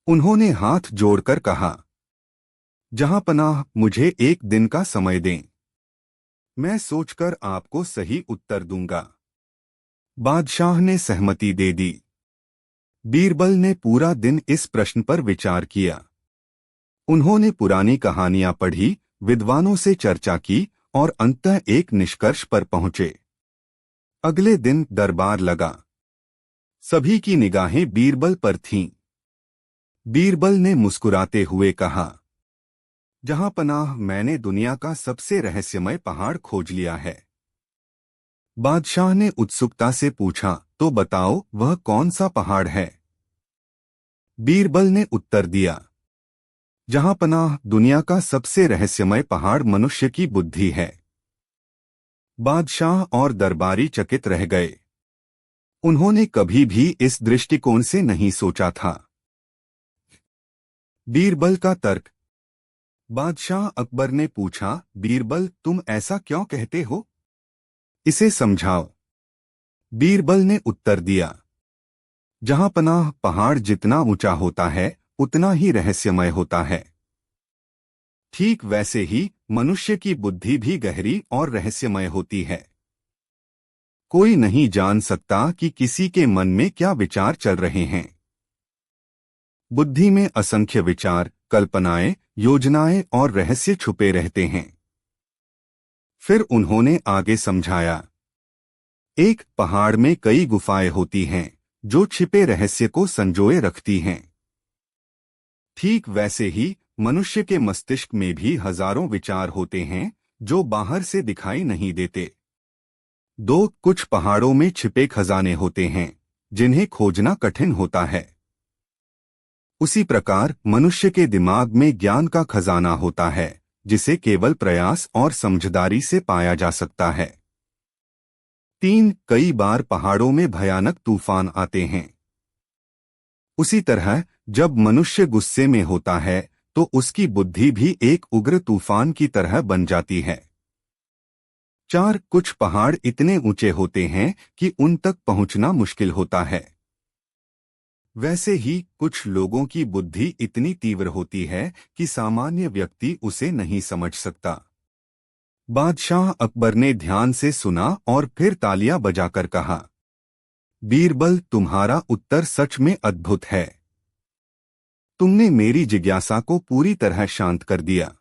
[SPEAKER 1] उन्होंने हाथ जोड़कर कहा, जहांपनाह, मुझे एक दिन का समय दें। मैं सोचकर आपको सही उत्तर दूंगा। बादशाह ने सहमति दे दी। बीरबल ने पूरा दिन इस प्रश्न पर विचार किया। उन्होंने पुरानी कहानियां पढ़ी, विद्वानों से चर्चा की और अंततः एक निष्कर्ष पर पहुंचे। अगले दिन दरबार लगा। सभी की निगाहें बीरबल पर थीं। बीरबल ने मुस्कुराते हुए कहा, जहांपनाह, मैंने दुनिया का सबसे रहस्यमय पहाड़ खोज लिया है। बादशाह ने उत्सुकता से पूछा, तो बताओ वह कौन सा पहाड़ है? बीरबल ने उत्तर दिया, जहांपनाह, दुनिया का सबसे रहस्यमय पहाड़ मनुष्य की बुद्धि है। बादशाह और दरबारी चकित रह गए। उन्होंने कभी भी इस दृष्टिकोण से नहीं सोचा था। बीरबल का तर्क। बादशाह अकबर ने पूछा, बीरबल, तुम ऐसा क्यों कहते हो? इसे समझाओ। बीरबल ने उत्तर दिया, जहांपनाह, पहाड़ जितना ऊंचा होता है उतना ही रहस्यमय होता है। ठीक वैसे ही मनुष्य की बुद्धि भी गहरी और रहस्यमय होती है। कोई नहीं जान सकता कि किसी के मन में क्या विचार चल रहे हैं। बुद्धि में असंख्य विचार, कल्पनाएं, योजनाएं और रहस्य छुपे रहते हैं। फिर उन्होंने आगे समझाया, एक पहाड़ में कई गुफाएं होती हैं जो छिपे रहस्य को संजोए रखती हैं। ठीक वैसे ही मनुष्य के मस्तिष्क में भी हजारों विचार होते हैं जो बाहर से दिखाई नहीं देते। कुछ पहाड़ों में छिपे खजाने होते हैं जिन्हें खोजना कठिन होता है। उसी प्रकार मनुष्य के दिमाग में ज्ञान का खजाना होता है जिसे केवल प्रयास और समझदारी से पाया जा सकता है। कई बार पहाड़ों में भयानक तूफान आते हैं। उसी तरह जब मनुष्य गुस्से में होता है तो उसकी बुद्धि भी एक उग्र तूफान की तरह बन जाती है। कुछ पहाड़ इतने ऊंचे होते हैं कि उन तक पहुंचना मुश्किल होता है। वैसे ही कुछ लोगों की बुद्धि इतनी तीव्र होती है कि सामान्य व्यक्ति उसे नहीं समझ सकता। बादशाह अकबर ने ध्यान से सुना और फिर तालियां बजाकर कहा, बीरबल, तुम्हारा उत्तर सच में अद्भुत है। तुमने मेरी जिज्ञासा को पूरी तरह शांत कर दिया।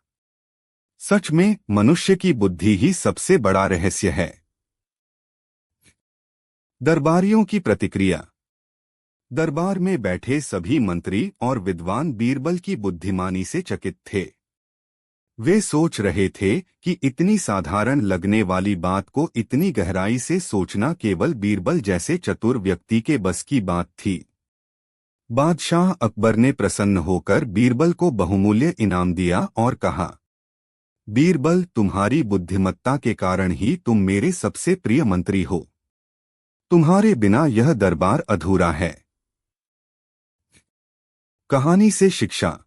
[SPEAKER 1] सच में मनुष्य की बुद्धि ही सबसे बड़ा रहस्य है। दरबारियों की प्रतिक्रिया। दरबार में बैठे सभी मंत्री और विद्वान बीरबल की बुद्धिमानी से चकित थे। वे सोच रहे थे कि इतनी साधारण लगने वाली बात को इतनी गहराई से सोचना केवल बीरबल जैसे चतुर व्यक्ति के बस की बात थी। बादशाह अकबर ने प्रसन्न होकर बीरबल को बहुमूल्य इनाम दिया और कहा, बीरबल, तुम्हारी बुद्धिमत्ता के कारण ही तुम मेरे सबसे प्रिय मंत्री हो। तुम्हारे बिना यह दरबार अधूरा है। कहानी से शिक्षा।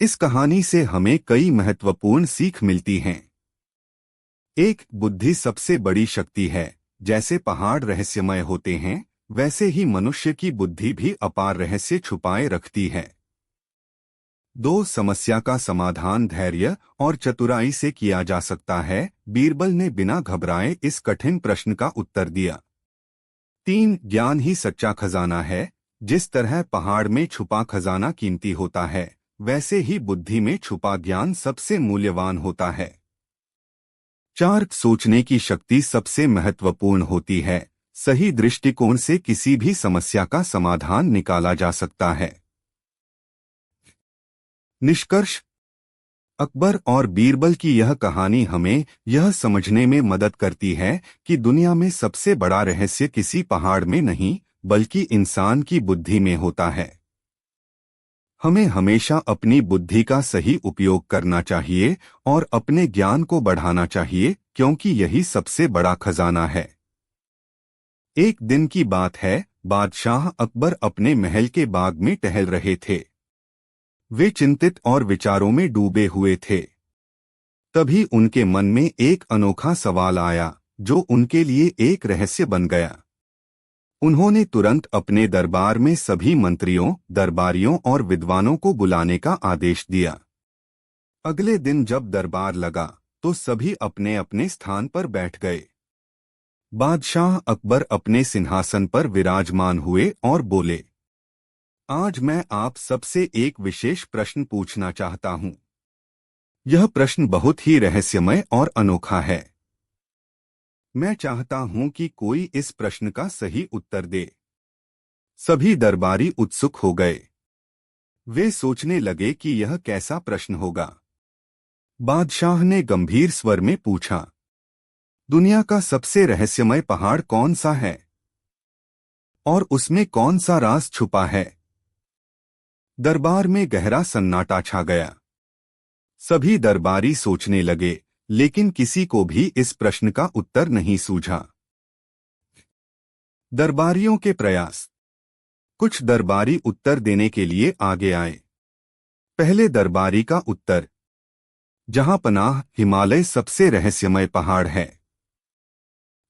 [SPEAKER 1] इस कहानी से हमें कई महत्वपूर्ण सीख मिलती हैं। एक, बुद्धि सबसे बड़ी शक्ति है। जैसे पहाड़ रहस्यमय होते हैं, वैसे ही मनुष्य की बुद्धि भी अपार रहस्य छुपाए रखती है। 2, समस्या का समाधान धैर्य और चतुराई से किया जा सकता है। बीरबल ने बिना घबराए इस कठिन प्रश्न का उत्तर दिया। 3, ज्ञान ही सच्चा खजाना है। जिस तरह पहाड़ में छुपा खजाना कीमती होता है, वैसे ही बुद्धि में छुपा ज्ञान सबसे मूल्यवान होता है। 4, सोचने की शक्ति सबसे महत्वपूर्ण होती है। सही दृष्टिकोण से किसी भी समस्या का समाधान निकाला जा सकता है। निष्कर्ष। अकबर और बीरबल की यह कहानी हमें यह समझने में मदद करती है कि दुनिया में सबसे बड़ा रहस्य किसी पहाड़ में नहीं, बल्कि इंसान की बुद्धि में होता है। हमें हमेशा अपनी बुद्धि का सही उपयोग करना चाहिए और अपने ज्ञान को बढ़ाना चाहिए, क्योंकि यही सबसे बड़ा खजाना है। एक दिन की बात है, बादशाह अकबर अपने महल के बाग में टहल रहे थे। वे चिंतित और विचारों में डूबे हुए थे। तभी उनके मन में एक अनोखा सवाल आया, जो उनके लिए एक रहस्य बन गया। उन्होंने तुरंत अपने दरबार में सभी मंत्रियों, दरबारियों और विद्वानों को बुलाने का आदेश दिया। अगले दिन जब दरबार लगा, तो सभी अपने अपने स्थान पर बैठ गए। बादशाह अकबर अपने सिंहासन पर विराजमान हुए और बोले, आज मैं आप सबसे एक विशेष प्रश्न पूछना चाहता हूं। यह प्रश्न बहुत ही रहस्यमय और अनोखा है। मैं चाहता हूं कि कोई इस प्रश्न का सही उत्तर दे। सभी दरबारी उत्सुक हो गए। वे सोचने लगे कि यह कैसा प्रश्न होगा। बादशाह ने गंभीर स्वर में पूछा, दुनिया का सबसे रहस्यमय पहाड़ कौन सा है और उसमें कौन सा राज छुपा है? दरबार में गहरा सन्नाटा छा गया। सभी दरबारी सोचने लगे, लेकिन किसी को भी इस प्रश्न का उत्तर नहीं सूझा। दरबारियों के प्रयास। कुछ दरबारी उत्तर देने के लिए आगे आए। पहले दरबारी का उत्तर, जहांपनाह, हिमालय सबसे रहस्यमय पहाड़ है।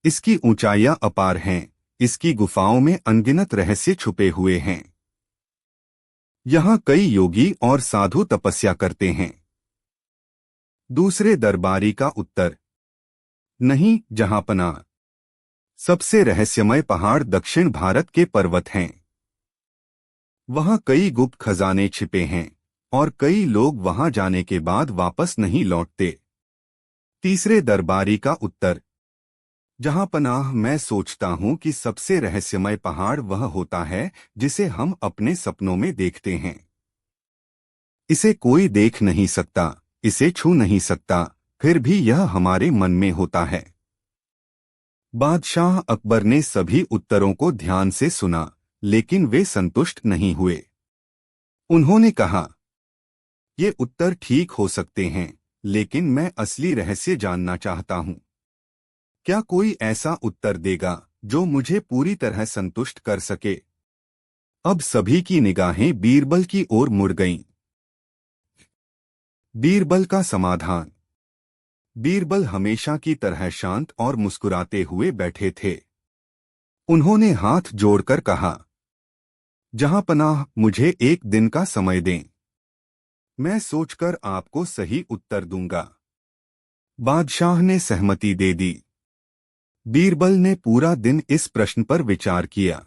[SPEAKER 1] इसकी ऊंचाइयां अपार हैं। इसकी गुफाओं में अनगिनत रहस्य छुपे हुए हैं। यहां कई योगी और साधु तपस्या करते हैं। दूसरे दरबारी का उत्तर, नहीं, जहांपनाह, सबसे रहस्यमय पहाड़ दक्षिण भारत के पर्वत हैं। वहां कई गुप्त खजाने छिपे हैं और कई लोग वहां जाने के बाद वापस नहीं लौटते। तीसरे दरबारी का उत्तर, जहांपनाह, मैं सोचता हूं कि सबसे रहस्यमय पहाड़ वह होता है जिसे हम अपने सपनों में देखते हैं। इसे कोई देख नहीं सकता, इसे छू नहीं सकता, फिर भी यह हमारे मन में होता है। बादशाह अकबर ने सभी उत्तरों को ध्यान से सुना, लेकिन वे संतुष्ट नहीं हुए। उन्होंने कहा, ये उत्तर ठीक हो सकते हैं, लेकिन मैं असली रहस्य जानना चाहता हूं। क्या कोई ऐसा उत्तर देगा जो मुझे पूरी तरह संतुष्ट कर सके? अब सभी की निगाहें बीरबल की ओर मुड़ गईं। बीरबल का समाधान। बीरबल हमेशा की तरह शांत और मुस्कुराते हुए बैठे थे। उन्होंने हाथ जोड़कर कहा, जहांपनाह, मुझे एक दिन का समय दें। मैं सोचकर आपको सही उत्तर दूंगा। बादशाह ने सहमति दे दी। बीरबल ने पूरा दिन इस प्रश्न पर विचार किया।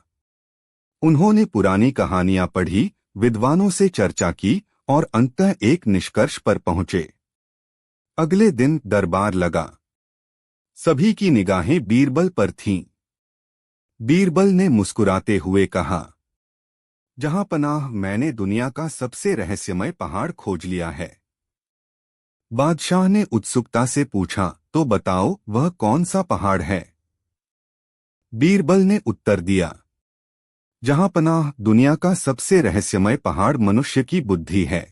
[SPEAKER 1] उन्होंने पुरानी कहानियां पढ़ी, विद्वानों से चर्चा की और अंततः एक निष्कर्ष पर पहुंचे। अगले दिन दरबार लगा। सभी की निगाहें बीरबल पर थीं। बीरबल ने मुस्कुराते हुए कहा, जहां पनाह मैंने दुनिया का सबसे रहस्यमय पहाड़ खोज लिया है। बादशाह ने उत्सुकता से पूछा, तो बताओ वह कौन सा पहाड़ है। बीरबल ने उत्तर दिया, जहां पनाह दुनिया का सबसे रहस्यमय पहाड़ मनुष्य की बुद्धि है।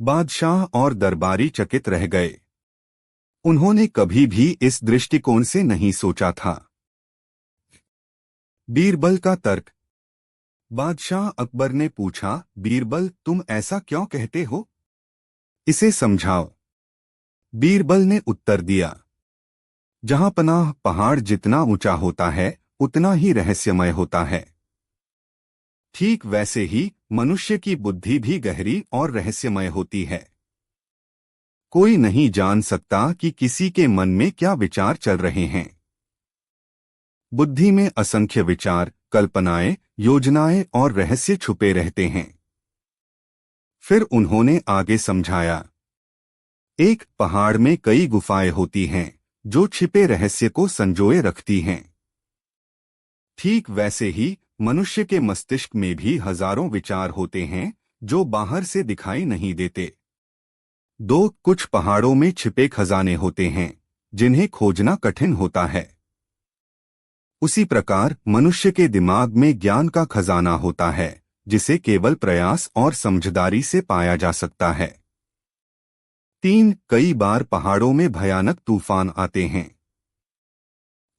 [SPEAKER 1] बादशाह और दरबारी चकित रह गए। उन्होंने कभी भी इस दृष्टिकोण से नहीं सोचा था। बीरबल का तर्क। बादशाह अकबर ने पूछा, बीरबल तुम ऐसा क्यों कहते हो? इसे समझाओ। बीरबल ने उत्तर दिया, जहां पनाह पहाड़ जितना ऊंचा होता है उतना ही रहस्यमय होता है। ठीक वैसे ही मनुष्य की बुद्धि भी गहरी और रहस्यमय होती है। कोई नहीं जान सकता कि किसी के मन में क्या विचार चल रहे हैं। बुद्धि में असंख्य विचार, कल्पनाएं, योजनाएं और रहस्य छुपे रहते हैं। फिर उन्होंने आगे समझाया, एक पहाड़ में कई गुफाएं होती हैं जो छिपे रहस्य को संजोए रखती हैं। ठीक वैसे ही मनुष्य के मस्तिष्क में भी हजारों विचार होते हैं जो बाहर से दिखाई नहीं देते। कुछ पहाड़ों में छिपे खजाने होते हैं जिन्हें खोजना कठिन होता है। उसी प्रकार मनुष्य के दिमाग में ज्ञान का खजाना होता है जिसे केवल प्रयास और समझदारी से पाया जा सकता है। कई बार पहाड़ों में भयानक तूफान आते हैं।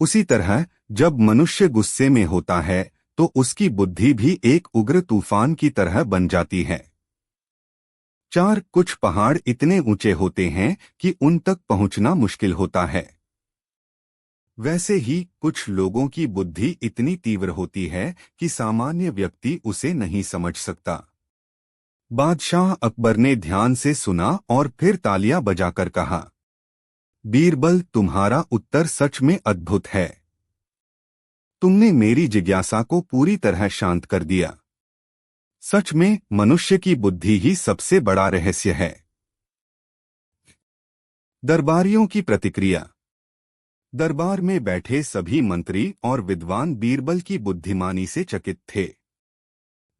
[SPEAKER 1] उसी तरह जब मनुष्य गुस्से में होता है तो उसकी बुद्धि भी एक उग्र तूफान की तरह बन जाती है। कुछ पहाड़ इतने ऊंचे होते हैं कि उन तक पहुंचना मुश्किल होता है। वैसे ही कुछ लोगों की बुद्धि इतनी तीव्र होती है कि सामान्य व्यक्ति उसे नहीं समझ सकता। बादशाह अकबर ने ध्यान से सुना और फिर तालियां बजाकर कहा, बीरबल तुम्हारा उत्तर सच में अद्भुत है। तुमने मेरी जिज्ञासा को पूरी तरह शांत कर दिया। सच में मनुष्य की बुद्धि ही सबसे बड़ा रहस्य है। दरबारियों की प्रतिक्रिया। दरबार में बैठे सभी मंत्री और विद्वान बीरबल की बुद्धिमानी से चकित थे।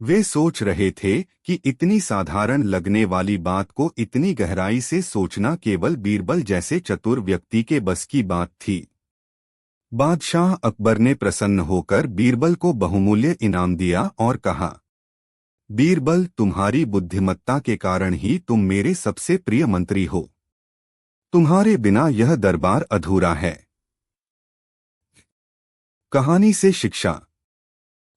[SPEAKER 1] वे सोच रहे थे कि इतनी साधारण लगने वाली बात को इतनी गहराई से सोचना केवल बीरबल जैसे चतुर व्यक्ति के बस की बात थी। बादशाह अकबर ने प्रसन्न होकर बीरबल को बहुमूल्य इनाम दिया और कहा, बीरबल तुम्हारी बुद्धिमत्ता के कारण ही तुम मेरे सबसे प्रिय मंत्री हो। तुम्हारे बिना यह दरबार अधूरा है। कहानी से शिक्षा।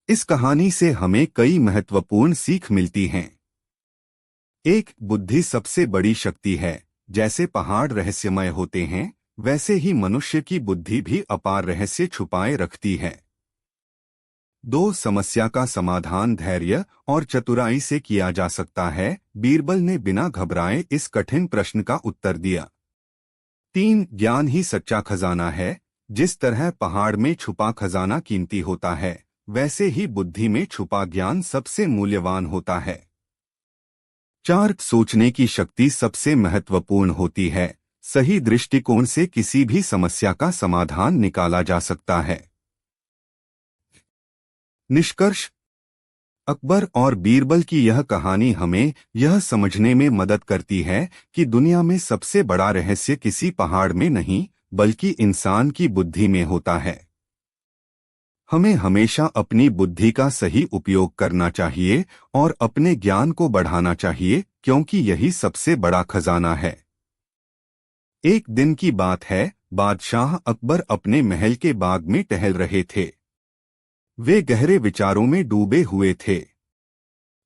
[SPEAKER 1] इस कहानी से हमें कई महत्वपूर्ण सीख मिलती हैं। बुद्धि सबसे बड़ी शक्ति है। जैसे पहाड़ रहस्यमय होते हैं वैसे ही मनुष्य की बुद्धि भी अपार रहस्य छुपाए रखती है। समस्या का समाधान धैर्य और चतुराई से किया जा सकता है। बीरबल ने बिना घबराए इस कठिन प्रश्न का उत्तर दिया। ज्ञान ही सच्चा खजाना है। जिस तरह पहाड़ में छुपा खजाना कीमती होता है वैसे ही बुद्धि में छुपा ज्ञान सबसे मूल्यवान होता है। सोचने की शक्ति सबसे महत्वपूर्ण होती है। सही दृष्टिकोण से किसी भी समस्या का समाधान निकाला जा सकता है। निष्कर्ष। अकबर और बीरबल की यह कहानी हमें यह समझने में मदद करती है कि दुनिया में सबसे बड़ा रहस्य किसी पहाड़ में नहीं बल्कि इंसान की बुद्धि में होता है। हमें हमेशा अपनी बुद्धि का सही उपयोग करना चाहिए और अपने ज्ञान को बढ़ाना चाहिए क्योंकि यही सबसे बड़ा खजाना है। एक दिन की बात है, बादशाह अकबर अपने महल के बाग में टहल रहे थे। वे गहरे विचारों में डूबे हुए थे।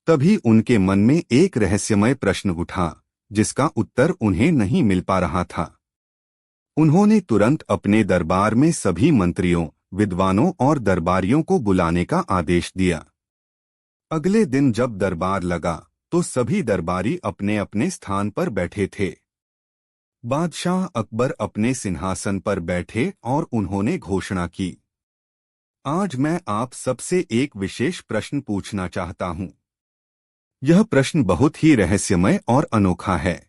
[SPEAKER 1] तभी उनके मन में एक रहस्यमय प्रश्न उठा जिसका उत्तर उन्हें नहीं मिल पा रहा था। उन्होंने तुरंत अपने दरबार में सभी मंत्रियों, विद्वानों और दरबारियों को बुलाने का आदेश दिया। अगले दिन जब दरबार लगा तो सभी दरबारी अपने अपने स्थान पर बैठे थे। बादशाह अकबर अपने सिंहासन पर बैठे और उन्होंने घोषणा की, आज मैं आप सबसे एक विशेष प्रश्न पूछना चाहता हूं। यह प्रश्न बहुत ही रहस्यमय और अनोखा है।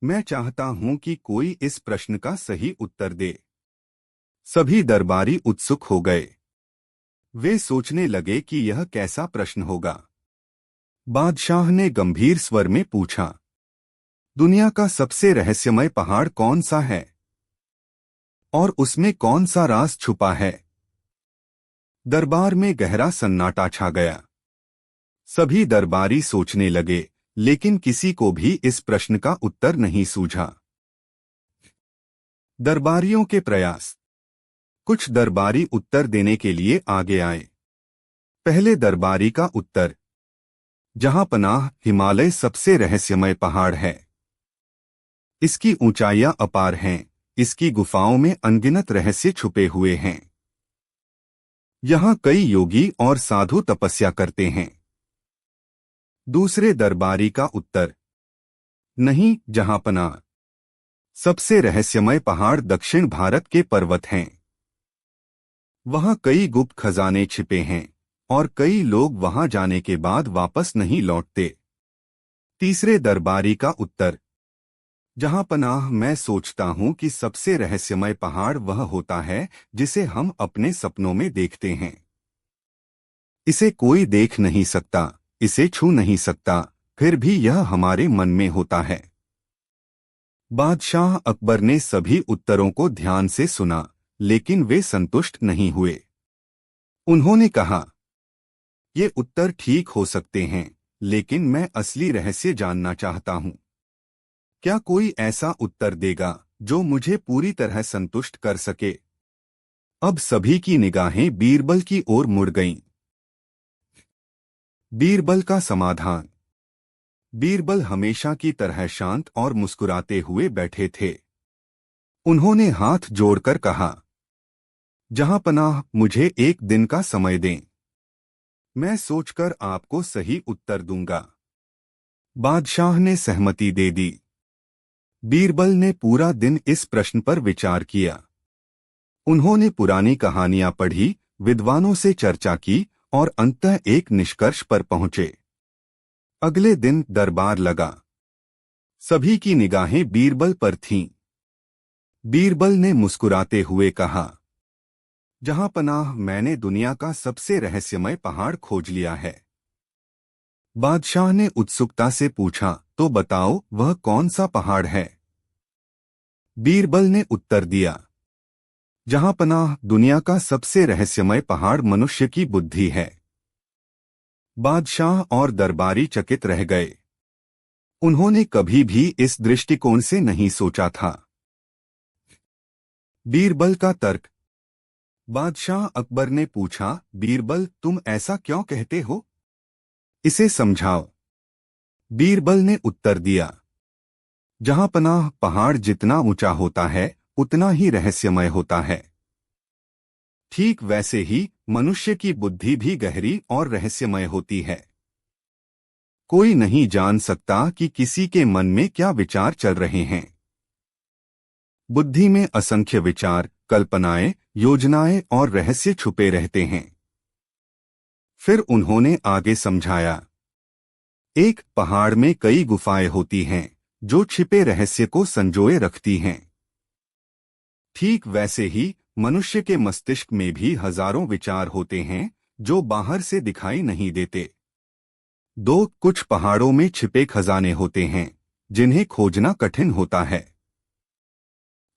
[SPEAKER 1] मैं चाहता हूं कि कोई इस प्रश्न का सही उत्तर दे। सभी दरबारी उत्सुक हो गए। वे सोचने लगे कि यह कैसा प्रश्न होगा। बादशाह ने गंभीर स्वर में पूछा, दुनिया का सबसे रहस्यमय पहाड़ कौन सा है और उसमें कौन सा राज छुपा है? दरबार में गहरा सन्नाटा छा गया। सभी दरबारी सोचने लगे, लेकिन किसी को भी इस प्रश्न का उत्तर नहीं सूझा। दरबारियों के प्रयास। कुछ दरबारी उत्तर देने के लिए आगे आए। पहले दरबारी का उत्तर, जहांपनाह हिमालय सबसे रहस्यमय पहाड़ है। इसकी ऊंचाइयां अपार हैं, इसकी गुफाओं में अनगिनत रहस्य छुपे हुए हैं। यहां कई योगी और साधु तपस्या करते हैं। दूसरे दरबारी का उत्तर, नहीं जहांपनाह, सबसे रहस्यमय पहाड़ दक्षिण भारत के पर्वत हैं। वहां कई गुप्त खजाने छिपे हैं और कई लोग वहां जाने के बाद वापस नहीं लौटते। तीसरे दरबारी का उत्तर, जहांपनाह, मैं सोचता हूं कि सबसे रहस्यमय पहाड़ वह होता है जिसे हम अपने सपनों में देखते हैं। इसे कोई देख नहीं सकता, इसे छू नहीं सकता, फिर भी यह हमारे मन में होता है। बादशाह अकबर ने सभी उत्तरों को ध्यान से सुना, लेकिन वे संतुष्ट नहीं हुए। उन्होंने कहा, ये उत्तर ठीक हो सकते हैं, लेकिन मैं असली रहस्य जानना चाहता हूं। क्या कोई ऐसा उत्तर देगा जो मुझे पूरी तरह संतुष्ट कर सके? अब सभी की निगाहें बीरबल की ओर मुड़ गईं। बीरबल का समाधान। बीरबल हमेशा की तरह शांत और मुस्कुराते हुए बैठे थे। उन्होंने हाथ जोड़कर कहा, जहांपनाह, मुझे एक दिन का समय दें। मैं सोचकर आपको सही उत्तर दूंगा। बादशाह ने सहमति दे दी। बीरबल ने पूरा दिन इस प्रश्न पर विचार किया। उन्होंने पुरानी कहानियां पढ़ी, विद्वानों से चर्चा की और अंततः एक निष्कर्ष पर पहुंचे। अगले दिन दरबार लगा। सभी की निगाहें बीरबल पर थीं। बीरबल ने मुस्कुराते हुए कहा, जहांपनाह, मैंने दुनिया का सबसे रहस्यमय पहाड़ खोज लिया है। बादशाह ने उत्सुकता से पूछा, तो बताओ वह कौन सा पहाड़ है? बीरबल ने उत्तर दिया, जहांपनाह, दुनिया का सबसे रहस्यमय पहाड़ मनुष्य की बुद्धि है। बादशाह और दरबारी चकित रह गए। उन्होंने कभी भी इस दृष्टिकोण से नहीं सोचा था। बीरबल का तर्क। बादशाह अकबर ने पूछा, बीरबल, तुम ऐसा क्यों कहते हो? इसे समझाओ। बीरबल ने उत्तर दिया, जहांपनाह, पहाड़ जितना ऊंचा होता है उतना ही रहस्यमय होता है। ठीक वैसे ही मनुष्य की बुद्धि भी गहरी और रहस्यमय होती है। कोई नहीं जान सकता कि किसी के मन में क्या विचार चल रहे हैं। बुद्धि में असंख्य विचार, कल्पनाएं, योजनाएं और रहस्य छुपे रहते हैं। फिर उन्होंने आगे समझाया, एक पहाड़ में कई गुफाएं होती हैं जो छिपे रहस्य को संजोए रखती हैं। ठीक वैसे ही मनुष्य के मस्तिष्क में भी हजारों विचार होते हैं जो बाहर से दिखाई नहीं देते। कुछ पहाड़ों में छिपे खजाने होते हैं जिन्हें खोजना कठिन होता है।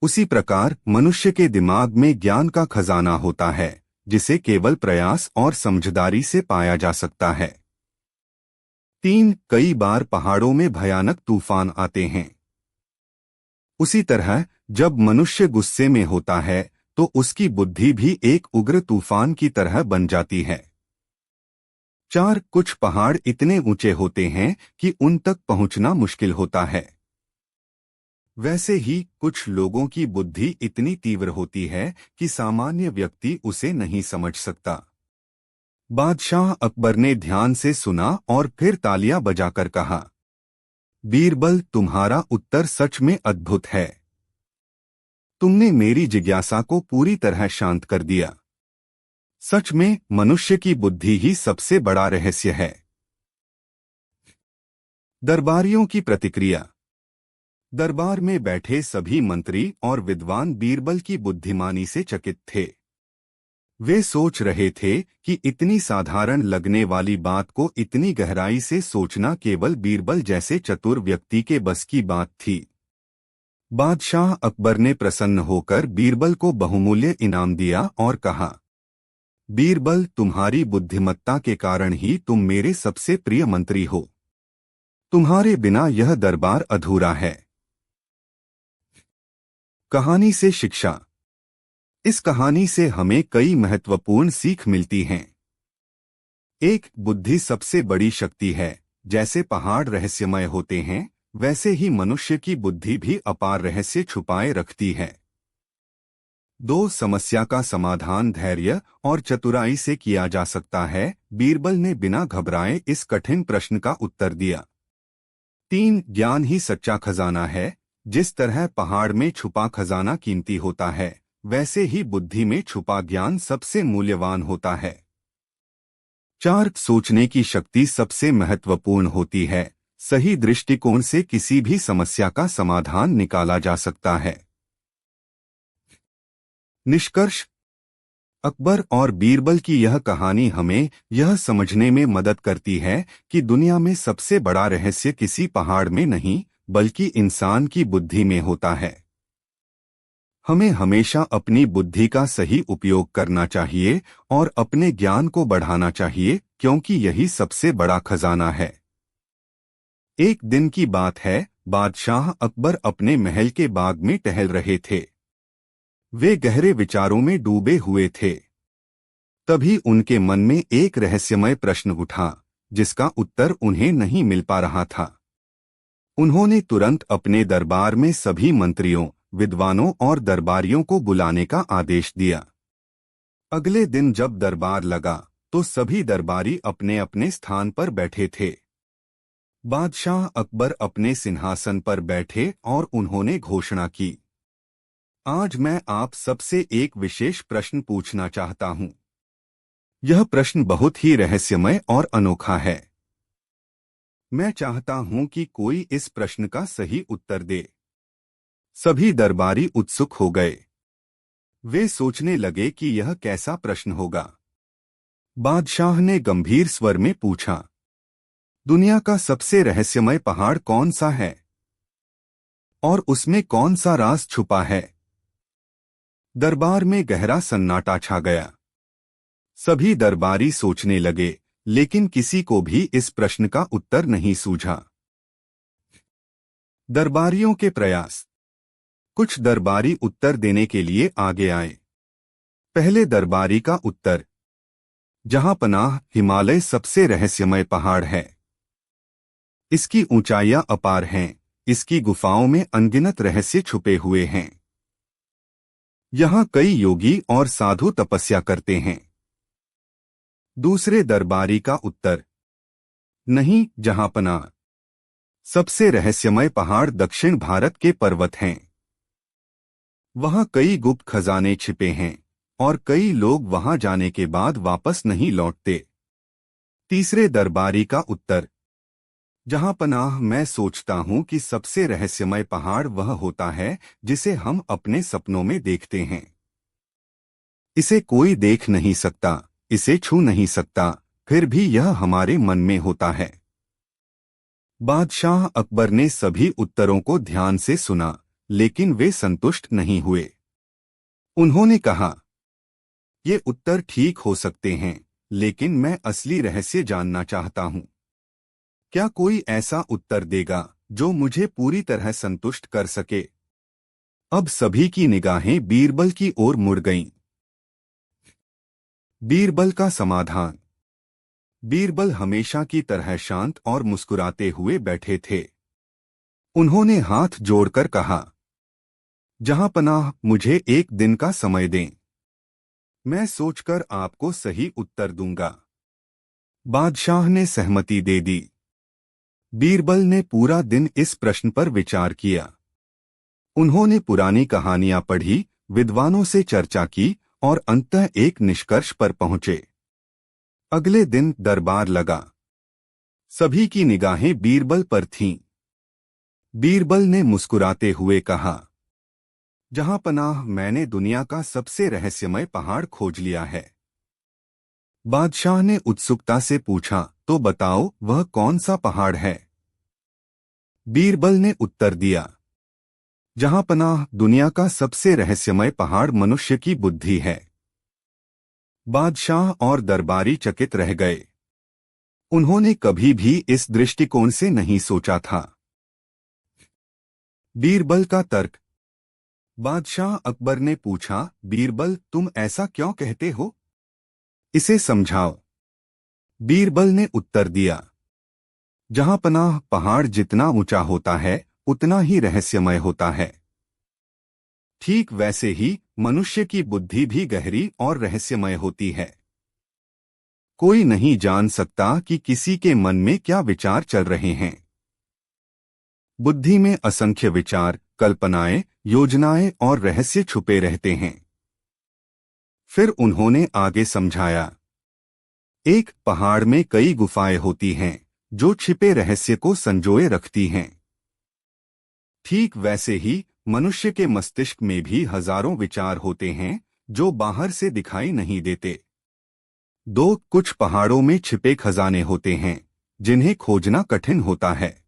[SPEAKER 1] उसी प्रकार मनुष्य के दिमाग में ज्ञान का खजाना होता है जिसे केवल प्रयास और समझदारी से पाया जा सकता है। कई बार पहाड़ों में भयानक तूफान आते हैं। उसी तरह जब मनुष्य गुस्से में होता है तो उसकी बुद्धि भी एक उग्र तूफान की तरह बन जाती है। कुछ पहाड़ इतने ऊंचे होते हैं कि उन तक पहुंचना मुश्किल होता है। वैसे ही कुछ लोगों की बुद्धि इतनी तीव्र होती है कि सामान्य व्यक्ति उसे नहीं समझ सकता। बादशाह अकबर ने ध्यान से सुना और फिर तालियां बजाकर कहा, बीरबल, तुम्हारा उत्तर सच में अद्भुत है। तुमने मेरी जिज्ञासा को पूरी तरह शांत कर दिया। सच में मनुष्य की बुद्धि ही सबसे बड़ा रहस्य है। दरबारियों की प्रतिक्रिया। दरबार में बैठे सभी मंत्री और विद्वान बीरबल की बुद्धिमानी से चकित थे। वे सोच रहे थे कि इतनी साधारण लगने वाली बात को इतनी गहराई से सोचना केवल बीरबल जैसे चतुर व्यक्ति के बस की बात थी। बादशाह अकबर ने प्रसन्न होकर बीरबल को बहुमूल्य इनाम दिया और कहा, बीरबल, तुम्हारी बुद्धिमत्ता के कारण ही तुम मेरे सबसे प्रिय मंत्री हो। तुम्हारे बिना यह दरबार अधूरा है। कहानी से शिक्षा। इस कहानी से हमें कई महत्वपूर्ण सीख मिलती हैं। 1. बुद्धि सबसे बड़ी शक्ति है। जैसे पहाड़ रहस्यमय होते हैं, वैसे ही मनुष्य की बुद्धि भी अपार रहस्य छुपाए रखती है। 2. समस्या का समाधान धैर्य और चतुराई से किया जा सकता है। बीरबल ने बिना घबराए इस कठिन प्रश्न का उत्तर दिया। 3. ज्ञान ही सच्चा खजाना है। जिस तरह पहाड़ में छुपा खजाना कीमती होता है, वैसे ही बुद्धि में छुपा ज्ञान सबसे मूल्यवान होता है। 4. सोचने की शक्ति सबसे महत्वपूर्ण होती है। सही दृष्टिकोण से किसी भी समस्या का समाधान निकाला जा सकता है। निष्कर्ष। अकबर और बीरबल की यह कहानी हमें यह समझने में मदद करती है कि दुनिया में सबसे बड़ा रहस्य किसी पहाड़ में नहीं, बल्कि इंसान की बुद्धि में होता है। हमें हमेशा अपनी बुद्धि का सही उपयोग करना चाहिए और अपने ज्ञान को बढ़ाना चाहिए, क्योंकि यही सबसे बड़ा खजाना है। एक दिन की बात है, बादशाह अकबर अपने महल के बाग में टहल रहे थे। वे गहरे विचारों में डूबे हुए थे। तभी उनके मन में एक रहस्यमय प्रश्न उठा, जिसका उत्तर उन्हें नहीं मिल पा रहा था। उन्होंने तुरंत अपने दरबार में सभी मंत्रियों, विद्वानों और दरबारियों को बुलाने का आदेश दिया। अगले दिन जब दरबार लगा, तो सभी दरबारी अपने अपने स्थान पर बैठे थे। बादशाह अकबर अपने सिंहासन पर बैठे और उन्होंने घोषणा की, आज मैं आप सबसे एक विशेष प्रश्न पूछना चाहता हूं। यह प्रश्न बहुत ही रहस्यमय और अनोखा है। मैं चाहता हूं कि कोई इस प्रश्न का सही उत्तर दे। सभी दरबारी उत्सुक हो गए। वे सोचने लगे कि यह कैसा प्रश्न होगा। बादशाह ने गंभीर स्वर में पूछा, दुनिया का सबसे रहस्यमय पहाड़ कौन सा है? और उसमें कौन सा राज छुपा है? दरबार में गहरा सन्नाटा छा गया। सभी दरबारी सोचने लगे, लेकिन किसी को भी इस प्रश्न का उत्तर नहीं सूझा। दरबारियों के प्रयास। कुछ दरबारी उत्तर देने के लिए आगे आए। पहले दरबारी का उत्तर, जहांपनाह, हिमालय सबसे रहस्यमय पहाड़ है। इसकी ऊंचाइयां अपार हैं, इसकी गुफाओं में अनगिनत रहस्य छुपे हुए हैं। यहां कई योगी और साधु तपस्या करते हैं। दूसरे दरबारी का उत्तर, नहीं, जहांपनाह, सबसे रहस्यमय पहाड़ दक्षिण भारत के पर्वत हैं। वहां कई गुप्त खजाने छिपे हैं और कई लोग वहां जाने के बाद वापस नहीं लौटते। तीसरे दरबारी का उत्तर, जहांपनाह, मैं सोचता हूं कि सबसे रहस्यमय पहाड़ वह होता है जिसे हम अपने सपनों में देखते हैं। इसे कोई देख नहीं सकता, इसे छू नहीं सकता, फिर भी यह हमारे मन में होता है। बादशाह अकबर ने सभी उत्तरों को ध्यान से सुना, लेकिन वे संतुष्ट नहीं हुए। उन्होंने कहा, ये उत्तर ठीक हो सकते हैं, लेकिन मैं असली रहस्य जानना चाहता हूं। क्या कोई ऐसा उत्तर देगा जो मुझे पूरी तरह संतुष्ट कर सके? अब सभी की निगाहें बीरबल की ओर मुड़ गईं। बीरबल का समाधान। बीरबल हमेशा की तरह शांत और मुस्कुराते हुए बैठे थे। उन्होंने हाथ जोड़कर कहा, जहांपनाह, मुझे एक दिन का समय दें। मैं सोचकर आपको सही उत्तर दूंगा। बादशाह ने सहमति दे दी। बीरबल ने पूरा दिन इस प्रश्न पर विचार किया। उन्होंने पुरानी कहानियां पढ़ी, विद्वानों से चर्चा की और अंततः एक निष्कर्ष पर पहुंचे। अगले दिन दरबार लगा। सभी की निगाहें बीरबल पर थीं। बीरबल ने मुस्कुराते हुए कहा, जहां पनाह, मैंने दुनिया का सबसे रहस्यमय पहाड़ खोज लिया है। बादशाह ने उत्सुकता से पूछा, तो बताओ वह कौन सा पहाड़ है। बीरबल ने उत्तर दिया, जहां पनाह, दुनिया का सबसे रहस्यमय पहाड़ मनुष्य की बुद्धि है। बादशाह और दरबारी चकित रह गए। उन्होंने कभी भी इस दृष्टिकोण से नहीं सोचा था। बीरबल का तर्क। बादशाह अकबर ने पूछा, बीरबल तुम ऐसा क्यों कहते हो? इसे समझाओ। बीरबल ने उत्तर दिया, जहां पनाह, पहाड़ जितना ऊंचा होता है उतना ही रहस्यमय होता है। ठीक वैसे ही मनुष्य की बुद्धि भी गहरी और रहस्यमय होती है। कोई नहीं जान सकता कि किसी के मन में क्या विचार चल रहे हैं। बुद्धि में असंख्य विचार, कल्पनाएं, योजनाएं और रहस्य छुपे रहते हैं। फिर उन्होंने आगे समझाया, एक पहाड़ में कई गुफाएं होती हैं जो छिपे रहस्य को संजोए रखती हैं। ठीक वैसे ही मनुष्य के मस्तिष्क में भी हजारों विचार होते हैं जो बाहर से दिखाई नहीं देते। कुछ पहाड़ों में छिपे खजाने होते हैं जिन्हें खोजना कठिन होता है।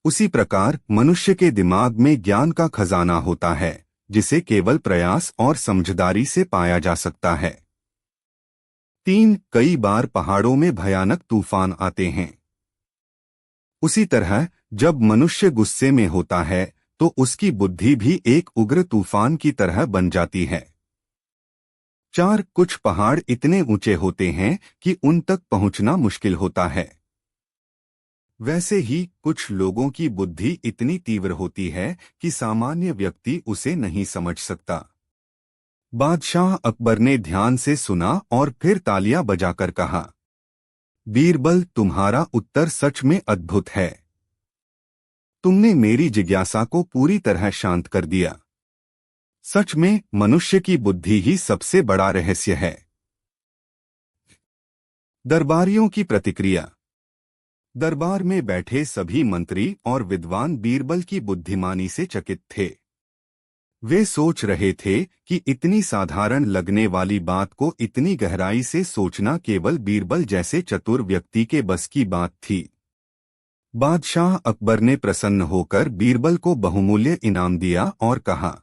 [SPEAKER 1] उसी प्रकार मनुष्य के दिमाग में ज्ञान का खजाना होता है जिसे केवल प्रयास और समझदारी से पाया जा सकता है। कई बार पहाड़ों में भयानक तूफान आते हैं। उसी तरह जब मनुष्य गुस्से में होता है तो उसकी बुद्धि भी एक उग्र तूफान की तरह बन जाती है। कुछ पहाड़ इतने ऊंचे होते हैं कि उन तक पहुंचना मुश्किल होता है। वैसे ही कुछ लोगों की बुद्धि इतनी तीव्र होती है कि सामान्य व्यक्ति उसे नहीं समझ सकता। बादशाह अकबर ने ध्यान से सुना और फिर तालियां बजाकर कहा, बीरबल तुम्हारा उत्तर सच में अद्भुत है। तुमने मेरी जिज्ञासा को पूरी तरह शांत कर दिया। सच में मनुष्य की बुद्धि ही सबसे बड़ा रहस्य है। दरबारियों की प्रतिक्रिया। दरबार में बैठे सभी मंत्री और विद्वान बीरबल की बुद्धिमानी से चकित थे। वे सोच रहे थे कि इतनी साधारण लगने वाली बात को इतनी गहराई से सोचना केवल बीरबल जैसे चतुर व्यक्ति के बस की बात थी। बादशाह अकबर ने प्रसन्न होकर बीरबल को बहुमूल्य इनाम दिया और कहा,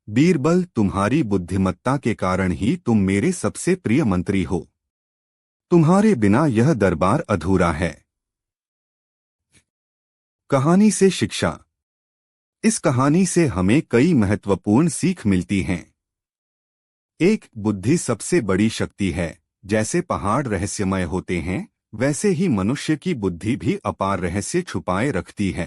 [SPEAKER 1] बीरबल तुम्हारी बुद्धिमत्ता के कारण ही तुम मेरे सबसे प्रिय मंत्री हो। तुम्हारे बिना यह दरबार अधूरा है। कहानी से शिक्षा। इस कहानी से हमें कई महत्वपूर्ण सीख मिलती हैं। बुद्धि सबसे बड़ी शक्ति है। जैसे पहाड़ रहस्यमय होते हैं वैसे ही मनुष्य की बुद्धि भी अपार रहस्य छुपाए रखती है।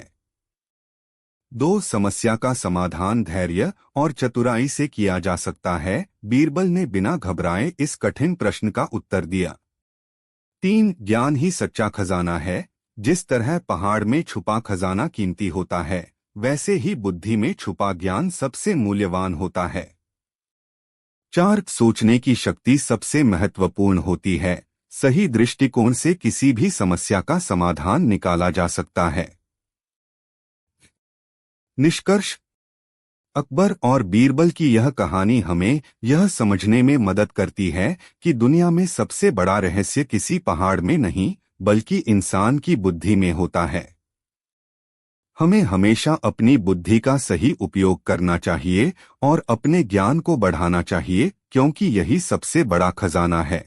[SPEAKER 1] समस्या का समाधान धैर्य और चतुराई से किया जा सकता है। बीरबल ने बिना घबराए इस कठिन प्रश्न का उत्तर दिया। ज्ञान ही सच्चा खजाना है। जिस तरह पहाड़ में छुपा खजाना कीमती होता है वैसे ही बुद्धि में छुपा ज्ञान सबसे मूल्यवान होता है। सोचने की शक्ति सबसे महत्वपूर्ण होती है। सही दृष्टिकोण से किसी भी समस्या का समाधान निकाला जा सकता है। निष्कर्ष। अकबर और बीरबल की यह कहानी हमें यह समझने में मदद करती है कि दुनिया में सबसे बड़ा रहस्य किसी पहाड़ में नहीं बल्कि इंसान की बुद्धि में होता है। हमें हमेशा अपनी बुद्धि का सही उपयोग करना चाहिए और अपने ज्ञान को बढ़ाना चाहिए क्योंकि यही सबसे बड़ा खजाना है।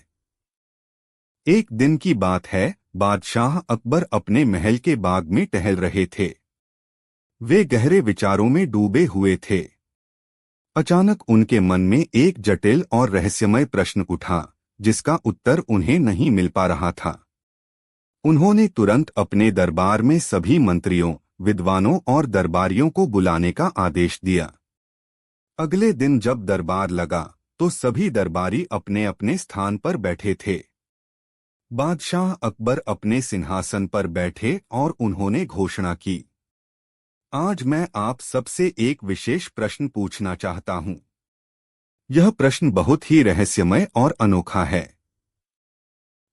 [SPEAKER 1] एक दिन की बात है, बादशाह अकबर अपने महल के बाग में टहल रहे थे। वे गहरे विचारों में डूबे हुए थे। अचानक उनके मन में एक जटिल और रहस्यमय प्रश्न उठा जिसका उत्तर उन्हें नहीं मिल पा रहा था। उन्होंने तुरंत अपने दरबार में सभी मंत्रियों, विद्वानों और दरबारियों को बुलाने का आदेश दिया। अगले दिन जब दरबार लगा तो सभी दरबारी अपने अपने स्थान पर बैठे थे। बादशाह अकबर अपने सिंहासन पर बैठे और उन्होंने घोषणा की, आज मैं आप सबसे एक विशेष प्रश्न पूछना चाहता हूं। यह प्रश्न बहुत ही रहस्यमय और अनोखा है।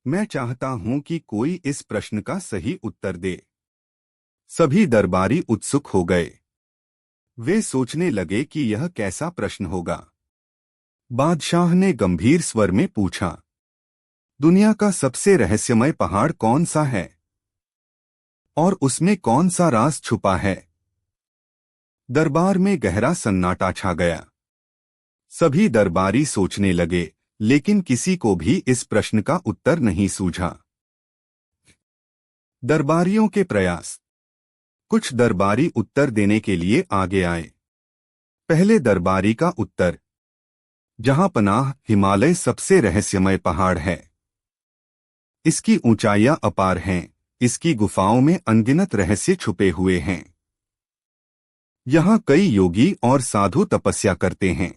[SPEAKER 1] मैं चाहता हूं कि कोई इस प्रश्न का सही उत्तर दे। सभी दरबारी उत्सुक हो गए। वे सोचने लगे कि यह कैसा प्रश्न होगा। बादशाह ने गंभीर स्वर में पूछा, दुनिया का सबसे रहस्यमय पहाड़ कौन सा है और उसमें कौन सा राज छुपा है? दरबार में गहरा सन्नाटा छा गया। सभी दरबारी सोचने लगे, लेकिन किसी को भी इस प्रश्न का उत्तर नहीं सूझा। दरबारियों के प्रयास। कुछ दरबारी उत्तर देने के लिए आगे आए। पहले दरबारी का उत्तर, जहां पनाह हिमालय सबसे रहस्यमय पहाड़ है। इसकी ऊंचाइयां अपार हैं, इसकी गुफाओं में अनगिनत रहस्य छुपे हुए हैं। यहां कई योगी और साधु तपस्या करते हैं।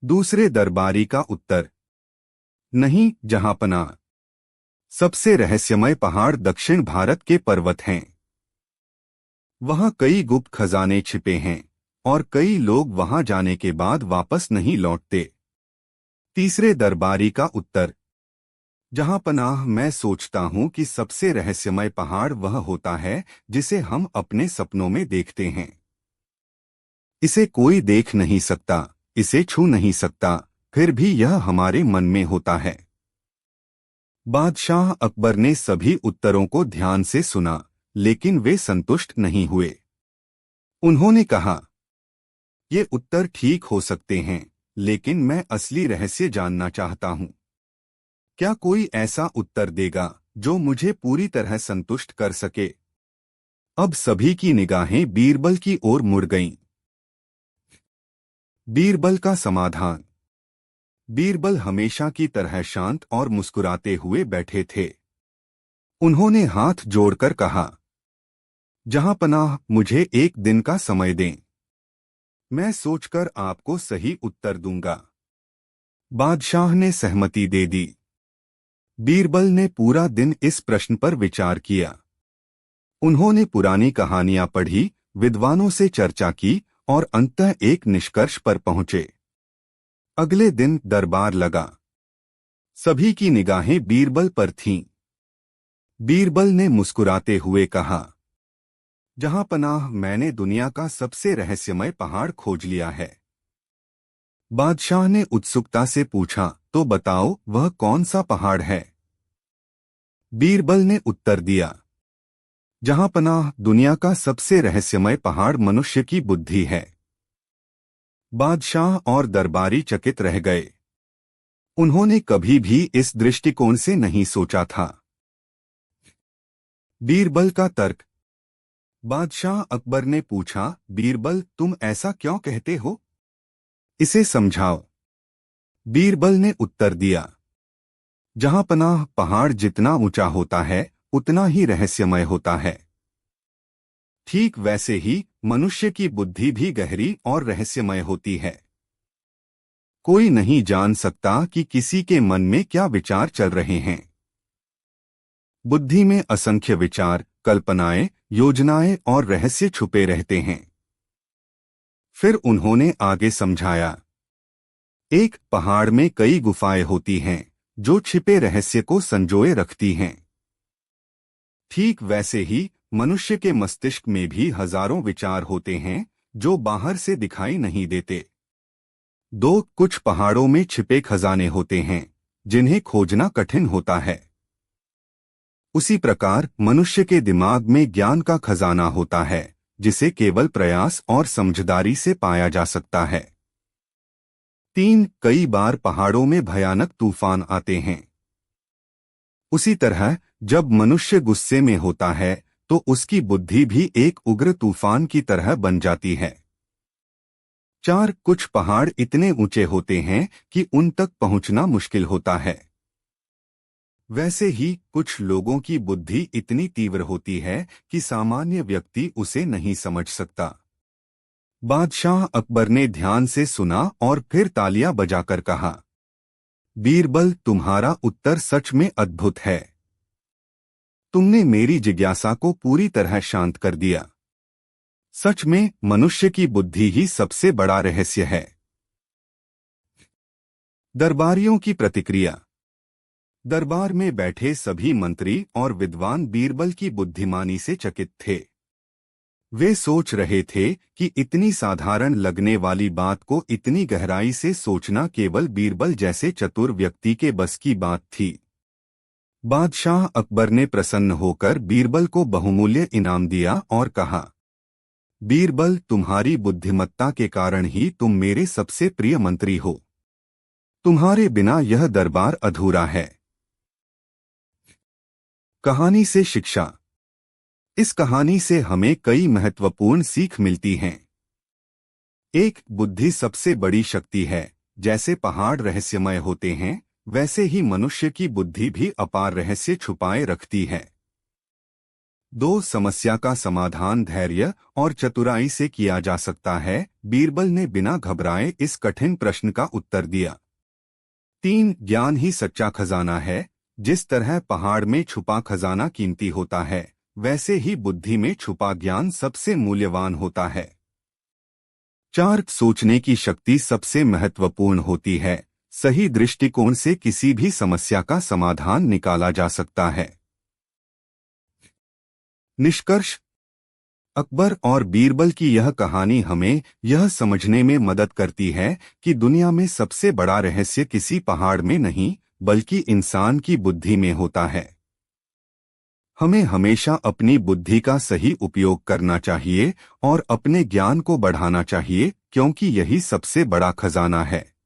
[SPEAKER 1] दूसरे दरबारी का उत्तर, नहीं, जहां पनाह सबसे रहस्यमय पहाड़ दक्षिण भारत के पर्वत हैं। वहां कई गुप्त खजाने छिपे हैं और कई लोग वहां जाने के बाद वापस नहीं लौटते। तीसरे दरबारी का उत्तर, जहां पनाह मैं सोचता हूं कि सबसे रहस्यमय पहाड़ वह होता है जिसे हम अपने सपनों में देखते हैं। इसे कोई देख नहीं सकता, इसे छू नहीं सकता, फिर भी यह हमारे मन में होता है। बादशाह अकबर ने सभी उत्तरों को ध्यान से सुना, लेकिन वे संतुष्ट नहीं हुए। उन्होंने कहा, ये उत्तर ठीक हो सकते हैं, लेकिन मैं असली रहस्य जानना चाहता हूं। क्या कोई ऐसा उत्तर देगा जो मुझे पूरी तरह संतुष्ट कर सके? अब सभी की निगाहें बीरबल की ओर मुड़ गईं। बीरबल का समाधान। बीरबल हमेशा की तरह शांत और मुस्कुराते हुए बैठे थे। उन्होंने हाथ जोड़कर कहा, जहां पनाह, मुझे एक दिन का समय दें। मैं सोचकर आपको सही उत्तर दूंगा। बादशाह ने सहमति दे दी। बीरबल ने पूरा दिन इस प्रश्न पर विचार किया। उन्होंने पुरानी कहानियां पढ़ी, विद्वानों से चर्चा की और अंततः एक निष्कर्ष पर पहुंचे। अगले दिन दरबार लगा। सभी की निगाहें बीरबल पर थीं। बीरबल ने मुस्कुराते हुए कहा, जहां पनाह, मैंने दुनिया का सबसे रहस्यमय पहाड़ खोज लिया है। बादशाह ने उत्सुकता से पूछा, तो बताओ वह कौन सा पहाड़ है? बीरबल ने उत्तर दिया, जहां पनाह, दुनिया का सबसे रहस्यमय पहाड़ मनुष्य की बुद्धि है। बादशाह और दरबारी चकित रह गए। उन्होंने कभी भी इस दृष्टिकोण से नहीं सोचा था। बीरबल का तर्क। बादशाह अकबर ने पूछा, बीरबल, तुम ऐसा क्यों कहते हो? इसे समझाओ। बीरबल ने उत्तर दिया, जहां पनाह, पहाड़ जितना ऊंचा होता है उतना ही रहस्यमय होता है। ठीक वैसे ही मनुष्य की बुद्धि भी गहरी और रहस्यमय होती है। कोई नहीं जान सकता कि किसी के मन में क्या विचार चल रहे हैं। बुद्धि में असंख्य विचार, कल्पनाएं, योजनाएं और रहस्य छुपे रहते हैं। फिर उन्होंने आगे समझाया, एक पहाड़ में कई गुफाएं होती हैं जो छिपे रहस्य को संजोए रखती हैं। ठीक वैसे ही मनुष्य के मस्तिष्क में भी हजारों विचार होते हैं जो बाहर से दिखाई नहीं देते। दो, कुछ पहाड़ों में छिपे खजाने होते हैं जिन्हें खोजना कठिन होता है। उसी प्रकार मनुष्य के दिमाग में ज्ञान का खजाना होता है जिसे केवल प्रयास और समझदारी से पाया जा सकता है। 3, कई बार पहाड़ों में भयानक तूफान आते हैं। उसी तरह जब मनुष्य गुस्से में होता है तो उसकी बुद्धि भी एक उग्र तूफान की तरह बन जाती है। 4, कुछ पहाड़ इतने ऊंचे होते हैं कि उन तक पहुंचना मुश्किल होता है। वैसे ही कुछ लोगों की बुद्धि इतनी तीव्र होती है कि सामान्य व्यक्ति उसे नहीं समझ सकता। बादशाह अकबर ने ध्यान से सुना और फिर तालियां बजाकर कहा, बीरबल, तुम्हारा उत्तर सच में अद्भुत है। तुमने मेरी जिज्ञासा को पूरी तरह शांत कर दिया। सच में मनुष्य की बुद्धि ही सबसे बड़ा रहस्य है। दरबारियों की प्रतिक्रिया। दरबार में बैठे सभी मंत्री और विद्वान बीरबल की बुद्धिमानी से चकित थे। वे सोच रहे थे कि इतनी साधारण लगने वाली बात को इतनी गहराई से सोचना केवल बीरबल जैसे चतुर व्यक्ति के बस की बात थी। बादशाह अकबर ने प्रसन्न होकर बीरबल को बहुमूल्य इनाम दिया और कहा, बीरबल, तुम्हारी बुद्धिमत्ता के कारण ही तुम मेरे सबसे प्रिय मंत्री हो। तुम्हारे बिना यह दरबार अधूरा है। कहानी से शिक्षा। इस कहानी से हमें कई महत्वपूर्ण सीख मिलती हैं। 1. बुद्धि सबसे बड़ी शक्ति है। जैसे पहाड़ रहस्यमय होते हैं, वैसे ही मनुष्य की बुद्धि भी अपार रहस्य छुपाए रखती है। 2. समस्या का समाधान धैर्य और चतुराई से किया जा सकता है। बीरबल ने बिना घबराए इस कठिन प्रश्न का उत्तर दिया। 3. ज्ञान ही सच्चा खजाना है। जिस तरह पहाड़ में छुपा खजाना कीमती होता है, वैसे ही बुद्धि में छुपा ज्ञान सबसे मूल्यवान होता है। 4. सोचने की शक्ति सबसे महत्वपूर्ण होती है। सही दृष्टिकोण से किसी भी समस्या का समाधान निकाला जा सकता है। निष्कर्ष। अकबर और बीरबल की यह कहानी हमें यह समझने में मदद करती है कि दुनिया में सबसे बड़ा रहस्य किसी पहाड़ में नहीं, बल्कि इंसान की बुद्धि में होता है। हमें हमेशा अपनी बुद्धि का सही उपयोग करना चाहिए और अपने ज्ञान को बढ़ाना चाहिए, क्योंकि यही सबसे बड़ा खजाना है।